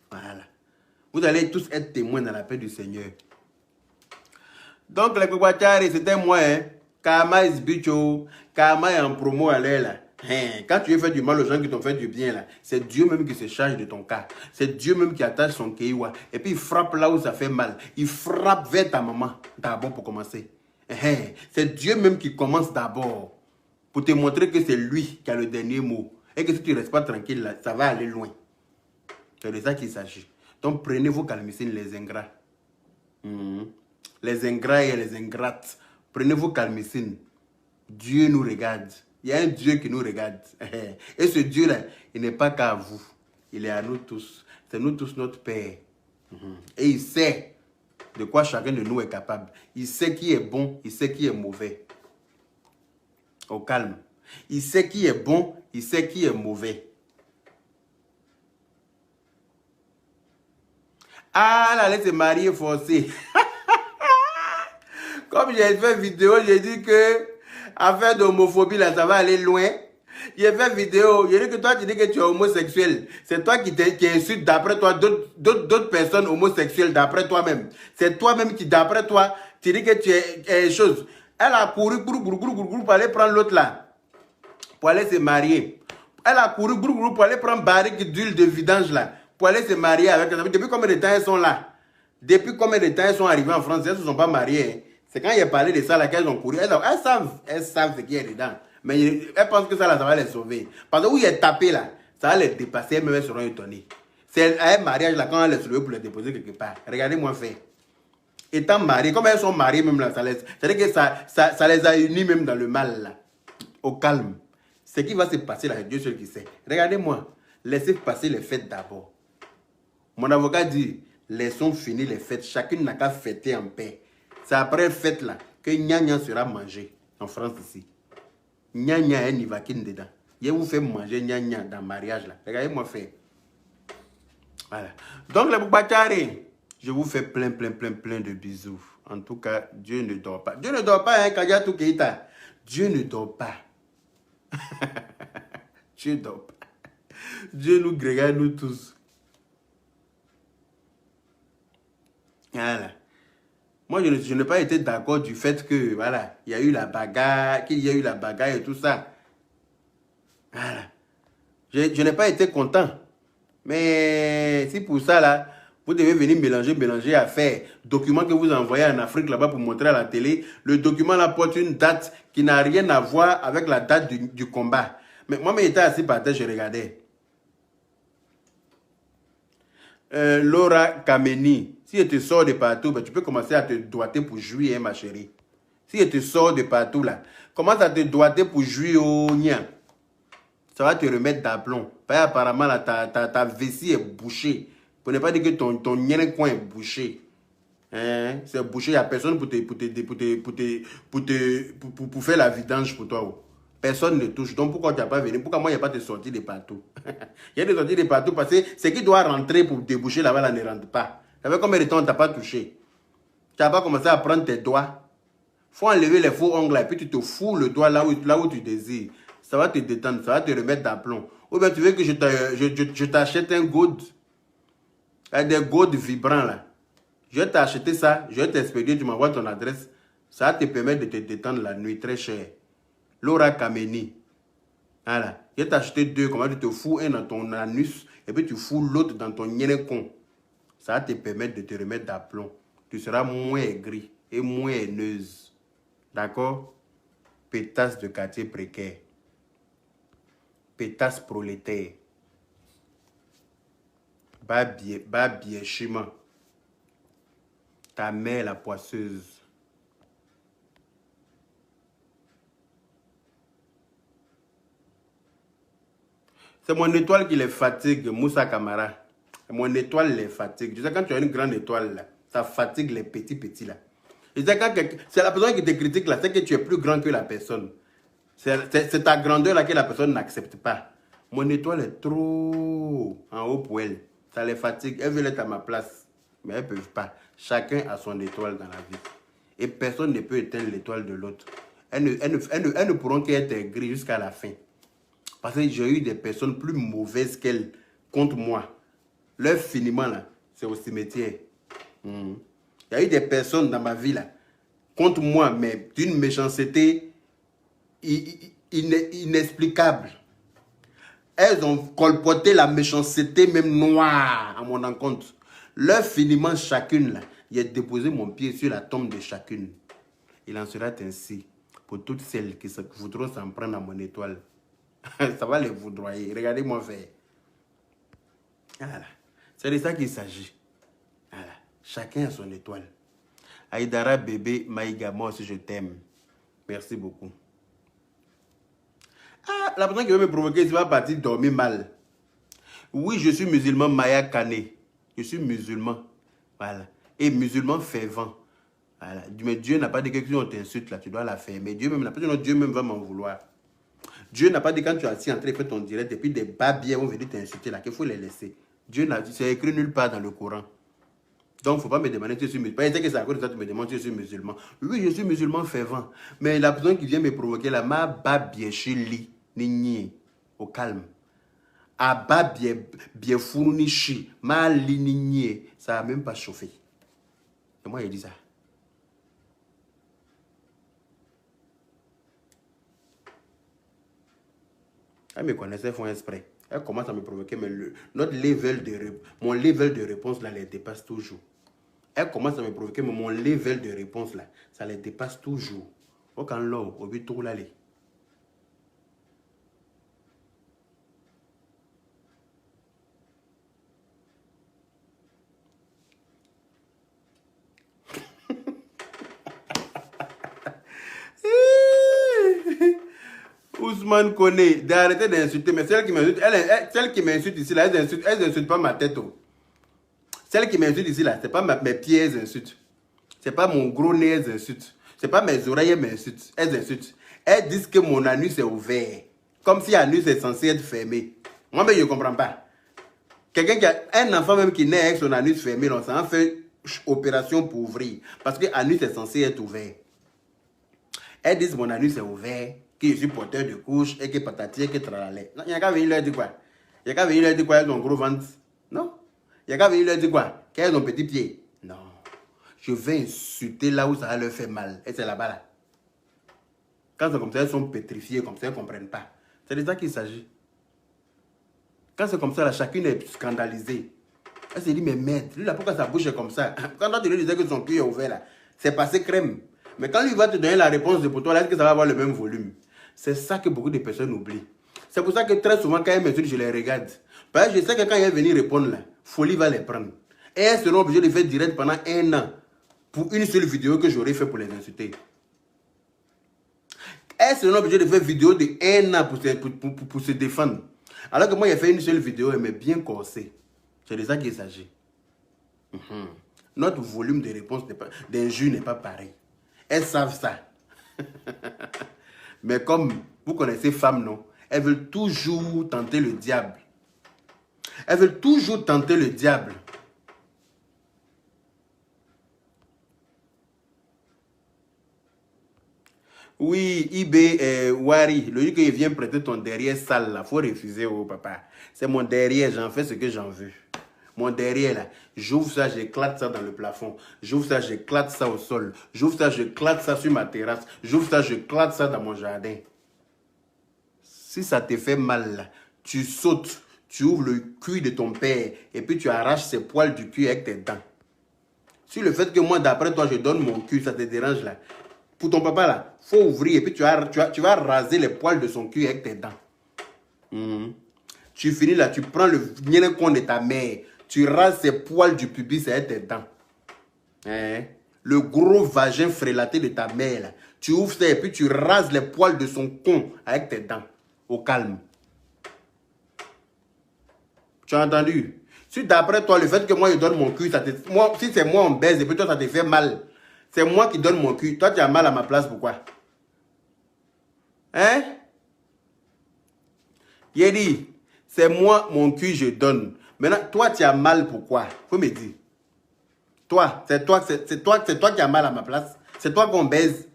Voilà. Vous allez tous être témoins dans la paix du Seigneur. Donc, les Koukwachari, c'était moi, hein. Karma is bicho. Karma est en promo à l'air, là. Quand tu veux faire du mal aux gens qui t'ont fait du bien, là, c'est Dieu même qui se charge de ton cas. C'est Dieu même qui attache son kéiwa. Et puis il frappe là où ça fait mal. Il frappe vers ta maman, d'abord pour commencer. C'est Dieu même qui commence d'abord. Pour te montrer que c'est lui qui a le dernier mot. Et que si tu ne restes pas tranquille, là, ça va aller loin. C'est de ça qu'il s'agit. Donc prenez vos calmicines, les ingrats. Les ingrats et les ingrates. Prenez vos calmicines. Dieu nous regarde. Il y a un Dieu qui nous regarde. Et ce Dieu-là, il n'est pas qu'à vous. Il est à nous tous. C'est nous tous notre Père. Et il sait de quoi chacun de nous est capable. Il sait qui est bon, il sait qui est mauvais. Au calme. Il sait qui est bon, il sait qui est mauvais. Ah, là, elle s'est mariée forcée. Comme j'ai fait vidéo, j'ai dit que affaire d'homophobie, là, ça va aller loin. J'ai fait vidéo, j'ai dit que toi, tu dis que tu es homosexuel. C'est toi qui insulte, d'après toi, d'autres personnes homosexuelles, d'après toi-même. C'est toi-même qui, d'après toi, tu dis que tu es chose. Elle a couru pour aller prendre l'autre là. Pour aller se marier. Elle a couru pour aller prendre barrique d'huile de vidange là. Pour aller se marier avec elle. Depuis combien de temps elles sont là? Depuis combien de temps elles sont arrivées en France? Elles ne se sont pas mariées. C'est quand il a parlé de ça là qu'elles ont couru. Elles savent ce qu'il y a dedans. Mais elles pensent que ça là, ça va les sauver. Parce que où il est tapé là, ça va les dépasser, elles-mêmes elles seront étonnées. C'est un mariage là, quand elles les soulèvent pour les déposer quelque part. Regardez-moi faire. Étant mariées, comme elles sont mariées même là, c'est-à-dire que ça les a unies même dans le mal là. Au calme. Ce qui va se passer là, Dieu seul qui sait. Regardez-moi. Laissez passer les fêtes d'abord. Mon avocat dit, laissons finir les fêtes. Chacune n'a qu'à fêter en paix. C'est après fête là que Nya sera mangé en France ici. Nya est Nivakin dedans. Je vous fais manger Nya dans le mariage là. Regardez-moi faire. Voilà. Donc les Boubachari, je vous fais plein de bisous. En tout cas, Dieu ne dort pas. Dieu ne dort pas, hein, Kadiatou Keita. Dieu ne dort pas. Dieu ne dort pas. Dieu nous regarde, nous tous. Voilà. Moi, je n'ai pas été d'accord du fait que, voilà, il y a eu la bagarre, qu'il y a eu la bagarre et tout ça. Voilà. Je n'ai pas été content. Mais si pour ça, là, vous devez venir mélanger affaires. Document que vous envoyez en Afrique là-bas pour montrer à la télé. Le document là porte une date qui n'a rien à voir avec la date du combat. Mais moi, j'étais assis par terre, je regardais. Laura Kameni, si elle te sort de partout, ben, tu peux commencer à te doiter pour jouir, hein, ma chérie. Si elle te sort de partout, là, commence à te doiter pour jouir au nien. Ça va te remettre d'aplomb. Apparemment, là, ta vessie est bouchée. Pour ne pas dire que ton nien coin est bouché. Hein? C'est bouché, il n'y a personne pour faire la vidange pour toi. Oh. Personne ne touche. Donc pourquoi tu n'as pas venu? Pourquoi moi, il n'y a pas de sortie de partout? Il y a des sorties de partout parce que ce qui doit rentrer pour déboucher là-bas, là, ne rentre pas. Ça fait combien de temps on ne t'a pas touché? Tu n'as pas commencé à prendre tes doigts. Il faut enlever les faux ongles et puis tu te fous le doigt là où tu désires. Ça va te détendre, ça va te remettre d'aplomb. Ou bien tu veux que je t'achète un gold. Des gold vibrants là. Je vais t'acheter ça, je vais t'expédier, tu m'envoies ton adresse. Ça va te permettre de te détendre la nuit, très cher. Laura Kameni. Voilà. Je vais t'acheter 2, comment tu te fous un dans ton anus et puis tu fous l'autre dans ton con. Ça va te permettre de te remettre d'aplomb. Tu seras moins aigri et moins haineuse. D'accord? Pétasse de quartier précaire. Pétasse prolétaire. Babie chemin. Ta mère la poisseuse. C'est mon étoile qui les fatigue, Moussa Kamara. Mon étoile les fatigue. Tu sais, quand tu as une grande étoile, là, ça fatigue les petits là. C'est la personne qui te critique là, c'est que tu es plus grand que la personne. C'est ta grandeur là que la personne n'accepte pas. Mon étoile est trop en haut pour elle. Ça les fatigue. Elles veulent être à ma place. Mais elles ne peuvent pas. Chacun a son étoile dans la vie. Et personne ne peut éteindre l'étoile de l'autre. Elles ne pourront qu'être gris jusqu'à la fin. Parce que j'ai eu des personnes plus mauvaises qu'elles contre moi. Leur finiment, là, c'est au cimetière. Il y a eu des personnes dans ma vie, là, contre moi, mais d'une méchanceté inexplicable. Elles ont colporté la méchanceté même noire à mon encontre. Leur finiment, chacune, là, j'ai déposé mon pied sur la tombe de chacune. Il en sera ainsi pour toutes celles qui voudront s'en prendre à mon étoile. Ça va les foudroyer. Regardez-moi faire. Voilà. C'est de ça qu'il s'agit. Voilà. Chacun a son étoile. Aïdara bébé Maïga, moi aussi je t'aime. Merci beaucoup. Ah, la personne qui veut me provoquer, tu vas partir dormir mal. Oui, je suis musulman Maya Kane. Je suis musulman. Voilà. Et musulman fervent. Voilà. Mais Dieu n'a pas dit que si on t'insulte là, tu dois la faire. Mais Dieu même n'a pas dit non, Dieu même va m'en vouloir. Dieu n'a pas dit quand tu es assis en train de faire ton direct et puis des babies vont venir t'insulter là, qu'il faut les laisser. Dieu n'a dit, c'est écrit nulle part dans le Coran. Donc, il ne faut pas me demander si je suis musulman. Pas que c'est à cause de ça que tu me demandes si je suis musulman. Oui, je suis musulman fervent. Mais la personne qui vient me provoquer là, ma babie chili, ni au calme. A babie bien fou ni chi, ma li ça n'a même pas chauffé. Et moi, il dit ça. Elle me connaissait, font exprès. Elle commence à me provoquer, mais mon level de réponse là, les dépasse toujours. Elle commence à me provoquer, mais mon level de réponse là, ça les dépasse toujours. Aucun lot, au but tout l'aller. Ousmane connaît d'arrêter d'insulter, mais celle qui m'insulte ici, là, elles n'insultent pas ma tête. Oh. Celle qui m'insulte ici, là, c'est pas mes pieds, elles insultent. C'est pas mon gros nez, elles insultent. C'est pas mes oreilles, elles m'insultent. Elles insultent. Elles disent que mon anus est ouvert. Comme si l'anus est censé être fermé. Moi, mais je ne comprends pas. Quelqu'un qui a un enfant même qui naît avec son anus fermé, on s'en fait opération pour ouvrir. Parce que l'anus est censé être ouvert. Elles disent mon anus est ouvert, que je suis porteur de couche et que patati et que tralalé. Non, il n'y a qu'à venir leur dire quoi? Il n'y a qu'à venir leur dire quoi? Elles ont gros ventre? Non. Il n'y a qu'à venir leur dire quoi? Qu'elles ont petits pieds? Non. je vais insulter là où ça leur fait mal. Et c'est là-bas là. Quand c'est comme ça, elles sont pétrifiées, comme ça, elles ne comprennent pas. C'est de ça qu'il s'agit. Quand c'est comme ça, là, chacune est scandalisée. Elle se dit, mais merde, lui là, pourquoi sa bouche est comme ça? Quand toi, tu lui disais que son cul est ouvert là, c'est passé crème. Mais quand lui va te donner la réponse de pour toi, là, est-ce que ça va avoir le même volume? C'est ça que beaucoup de personnes oublient. C'est pour ça que très souvent, quand elles m'insultent, je les regarde. Parce que je sais que quand elles viennent répondre là, folie va les prendre. Et elles seront obligées de faire direct pendant 1 an pour une seule vidéo que j'aurais fait pour les insulter. Elles seront obligées de faire vidéo de 1 an pour se défendre. Alors que moi, j'ai fait une seule vidéo, mais bien corsée. C'est de ça qu'il s'agit. Notre volume de réponse d'injures n'est pas pareil. Elles savent ça. Mais comme vous connaissez femmes, non? Elles veulent toujours tenter le diable. Elles veulent toujours tenter le diable. Oui, IB Wari, le jour qu'il vient prêter ton derrière sale là, faut refuser, oh papa. C'est mon derrière, j'en fais ce que j'en veux. Mon derrière là, j'ouvre ça, j'éclate ça dans le plafond. J'ouvre ça, j'éclate ça au sol. J'ouvre ça, j'éclate ça sur ma terrasse. J'ouvre ça, j'éclate ça dans mon jardin. Si ça te fait mal là, tu sautes, tu ouvres le cul de ton père et puis tu arraches ses poils du cul avec tes dents. Si le fait que moi, d'après toi, je donne mon cul, ça te dérange là. Pour ton papa là, faut ouvrir et puis tu vas raser les poils de son cul avec tes dents. Tu finis là, tu prends le con de ta mère, tu rases ses poils du pubis avec tes dents. Le gros vagin frélaté de ta mère là, tu ouvres ça et puis tu rases les poils de son con avec tes dents. Au calme. Tu as entendu? Si d'après toi, le fait que moi je donne mon cul, si c'est moi on baise et puis toi ça te fait mal, c'est moi qui donne mon cul, toi tu as mal à ma place, pourquoi? Hein? Il dit, c'est moi mon cul je donne. Maintenant, toi tu as mal, pourquoi? Faut me dire. Toi, c'est toi qui as mal à ma place. C'est toi qu'on baise.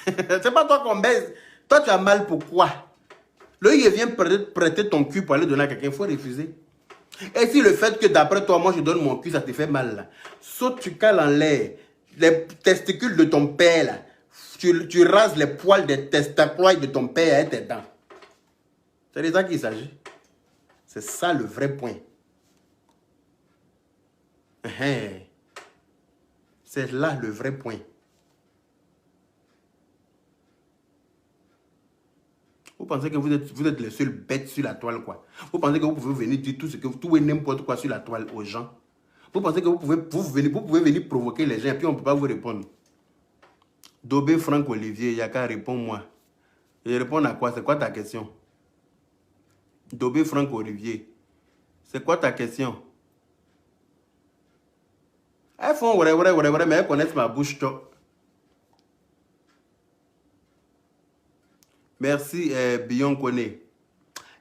C'est pas toi qu'on baise. Toi, tu as mal, pourquoi? Là, il vient prêter ton cul pour aller donner à quelqu'un, il faut refuser. Et si le fait que d'après toi, moi, je donne mon cul, ça te fait mal, là. Saute, tu cales en l'air. Les testicules de ton père, là. Tu rases les poils des testicules de ton père avec tes dents. C'est de ça qu'il s'agit. C'est ça le vrai point. C'est là le vrai point. Vous pensez que vous êtes les seules bêtes sur la toile, quoi. Vous pensez que vous pouvez venir dire tout et n'importe quoi sur la toile aux gens. Vous pensez que vous pouvez venir provoquer les gens et puis on ne peut pas vous répondre. Dobé Franck Olivier, Yaka, réponds-moi. Je réponds à quoi? C'est quoi ta question? Dobé Franck Olivier, c'est quoi ta question? Elles font vrai, mais elles connaissent ma bouche, toi. Merci, Bion Koné.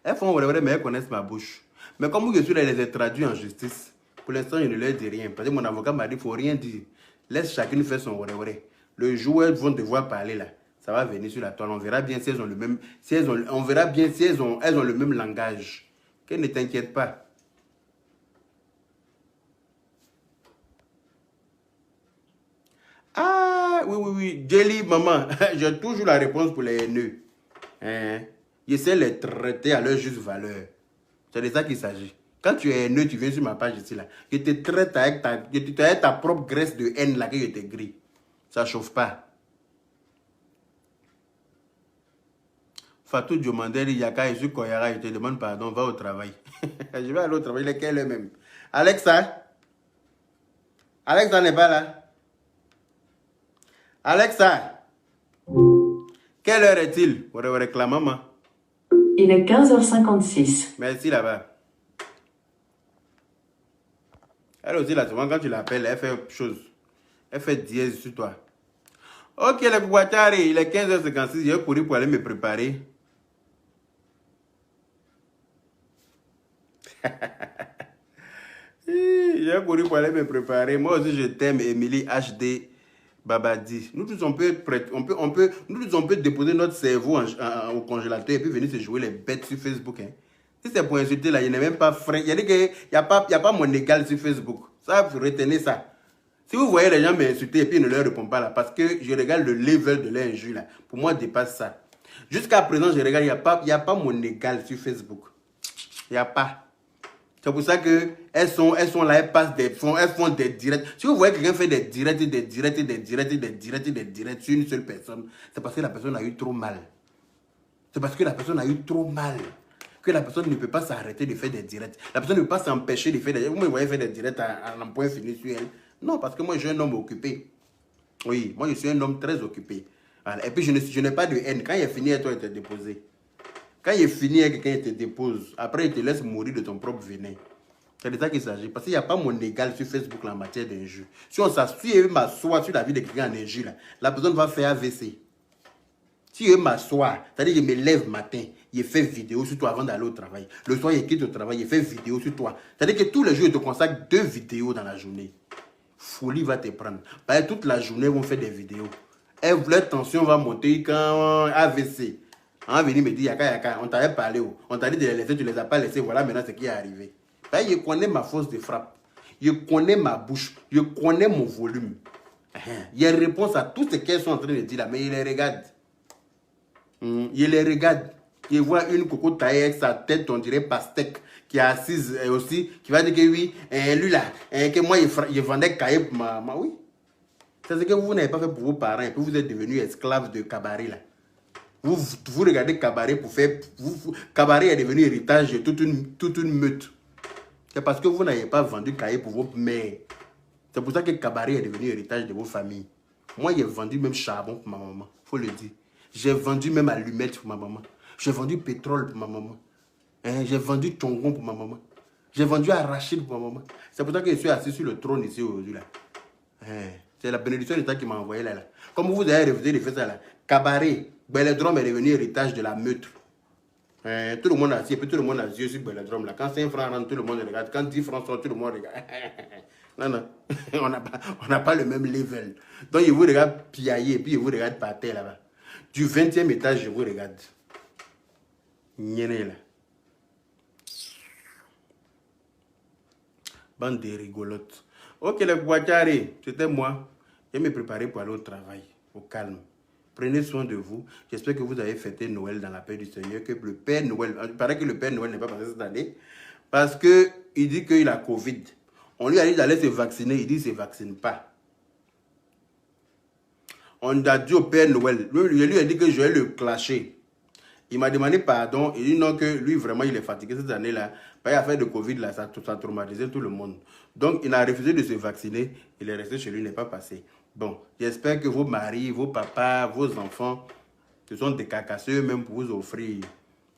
Elles font vrai, mais elles connaissent ma bouche. Mais comme je suis là, je les ai traduits en justice. Pour l'instant, je ne leur dis rien. Parce que mon avocat m'a dit qu'il ne faut rien dire. Laisse chacune faire son vrai. Le jour où elles vont devoir parler là, ça va venir sur la toile. On verra bien si elles ont le même, on verra bien si elles ont le même langage. Qu'elles ne t'inquiètent pas. Ah, oui. Jelly, maman, j'ai toujours la réponse pour les haineux. J'essaie de les traiter à leur juste valeur. C'est de ça qu'il s'agit. Quand tu es haineux, tu viens sur ma page ici, là. Je te traite avec ta propre graisse de haine, là, que je te grille. Ça ne chauffe pas. Fatou Diomandeli, Yaka et Koyara, je te demande pardon, va au travail. Je vais aller au travail, lequel est même. Alexa n'est pas là. Alexa, quelle heure est-il? On réclame, maman. Il est 15h56. Merci là-bas. Elle aussi, là, souvent, quand tu l'appelles, elle fait chose. Elle fait dièse sur toi. Ok, les Bouatari, il est 15h56, j'ai couru pour aller me préparer. J'ai couru pour aller me préparer. Moi aussi, je t'aime, Émilie HD Babadi. Nous tous, on peut déposer notre cerveau au congélateur et puis venir se jouer les bêtes sur Facebook. Hein. Si c'est pour insulter là, il n'est même pas frais. Il y a dit qu'il n'y a pas mon égal sur Facebook. Ça, vous retenez ça. Si vous voyez les gens m'insulter et puis ils ne leur répondent pas là, parce que je regarde le level de l'injure là, pour moi, dépasse ça. Jusqu'à présent, je regarde, il n'y a pas mon égal sur Facebook. Il n'y a pas. C'est pour ça qu'elles sont là, elles font des directs. Si vous voyez quelqu'un faire des directs sur une seule personne, c'est parce que la personne a eu trop mal. C'est parce que la personne a eu trop mal. Que la personne ne peut pas s'arrêter de faire des directs. La personne ne peut pas s'empêcher de faire des directs. Vous me voyez faire des directs à un point fini sur elle. Non, parce que moi, je suis un homme occupé. Oui, moi, je suis un homme très occupé. Voilà. Et puis, je n'ai pas de haine. Quand il est fini, toi, il te dépose. Quand il est fini, quelqu'un te dépose. Après, il te laisse mourir de ton propre venin. C'est de ça qu'il s'agit. Parce qu'il n'y a pas mon égal sur Facebook en matière d'injure. Si on m'assoit sur la vie de quelqu'un en injure, là, la personne va faire AVC. Si je m'assois, c'est-à-dire que je me lève matin, il fait vidéo sur toi avant d'aller au travail. Le soir, il quitte le travail, il fait vidéo sur toi. C'est-à-dire que tous les jours, il te consacre 2 vidéos dans la journée. Folie va te prendre. Parce que toute la journée, ils vont faire des vidéos. Et leur tension va monter quand AVC. On va venir me dire, yaka, on t'avait parlé, on t'a dit de les laisser, tu ne les as pas laissés, voilà maintenant ce qui est arrivé. Parce que je connais ma force de frappe. Je connais ma bouche. Je connais mon volume. Il y a une réponse à tout ce qu'elles sont en train de dire là, mais il les regarde. Je les regarde. Je vois une coco taillée avec sa tête, on dirait pastèque, qui est assise aussi, qui va dire que oui, lui là, que moi, je vendais cahier pour ma... Oui. C'est ce que vous n'avez pas fait pour vos parents, et puis vous êtes devenus esclaves de cabaret là. Vous regardez cabaret pour faire... Cabaret est devenu héritage de toute une meute. C'est parce que vous n'avez pas vendu cahier pour vos mères. C'est pour ça que cabaret est devenu héritage de vos familles. Moi, j'ai vendu même charbon pour ma maman, il faut le dire. J'ai vendu même allumettes pour ma maman. J'ai vendu pétrole pour ma maman. J'ai vendu tongon pour ma maman. J'ai vendu arachide pour ma maman. C'est pour ça que je suis assis sur le trône ici aujourd'hui. C'est la bénédiction de l'État qui m'a envoyé là. Comme vous avez refusé de faire ça là. Cabaret, Belledrome est devenu héritage de la meute. Tout le monde a assis, et puis tout le monde a yeux sur Belledrome là. Quand 5 francs rentre, tout le monde regarde. Quand 10 francs sortent, tout le monde regarde. Non, non, on n'a pas le même level. Donc, je vous regarde piailler, et puis je vous regarde par terre là-bas. Du 20e étage, je vous regarde. Nyene là. Bande de rigolotes. Ok, les Boitiari, c'était moi. Je me préparais pour aller au travail, au calme. Prenez soin de vous. J'espère que vous avez fêté Noël dans la paix du Seigneur, que le Père Noël, il paraît que le Père Noël n'est pas passé cette année, parce qu'il dit qu'il a Covid. On lui a dit d'aller se vacciner, il dit qu'il ne se vaccine pas. On a dit au Père Noël, lui a dit que je vais le clasher. Il m'a demandé pardon, il dit non, que lui vraiment il est fatigué cette année-là. Par l'affaire de Covid, là, ça a traumatisé tout le monde. Donc il a refusé de se vacciner, il est resté chez lui, il n'est pas passé. Bon, j'espère que vos maris, vos papas, vos enfants se sont décarcassés eux-mêmes pour vous offrir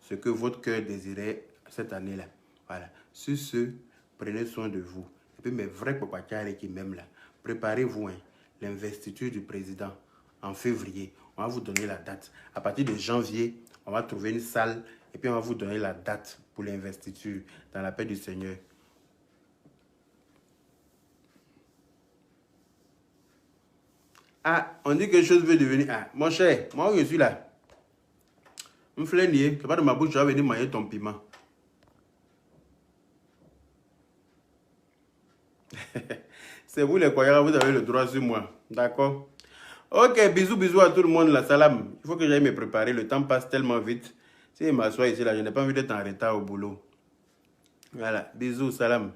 ce que votre cœur désirait cette année-là. Voilà. Sur ce, prenez soin de vous. Et puis mes vrais papacars qui m'aiment là, préparez-vous l'investiture du président en février. On va vous donner la date. À partir de janvier, on va trouver une salle et puis on va vous donner la date pour l'investiture dans la paix du Seigneur. Ah, on dit que quelque chose veut devenir... Ah, mon cher, moi je suis là. Je me fais nier. C'est pas de ma bouche, je vais venir manger ton piment. C'est vous les croyants, vous avez le droit sur moi. D'accord? Ok, bisous à tout le monde, la salam. Il faut que j'aille me préparer, le temps passe tellement vite. Si je m'assois ici, là, je n'ai pas envie d'être en retard au boulot. Voilà, bisous, salam.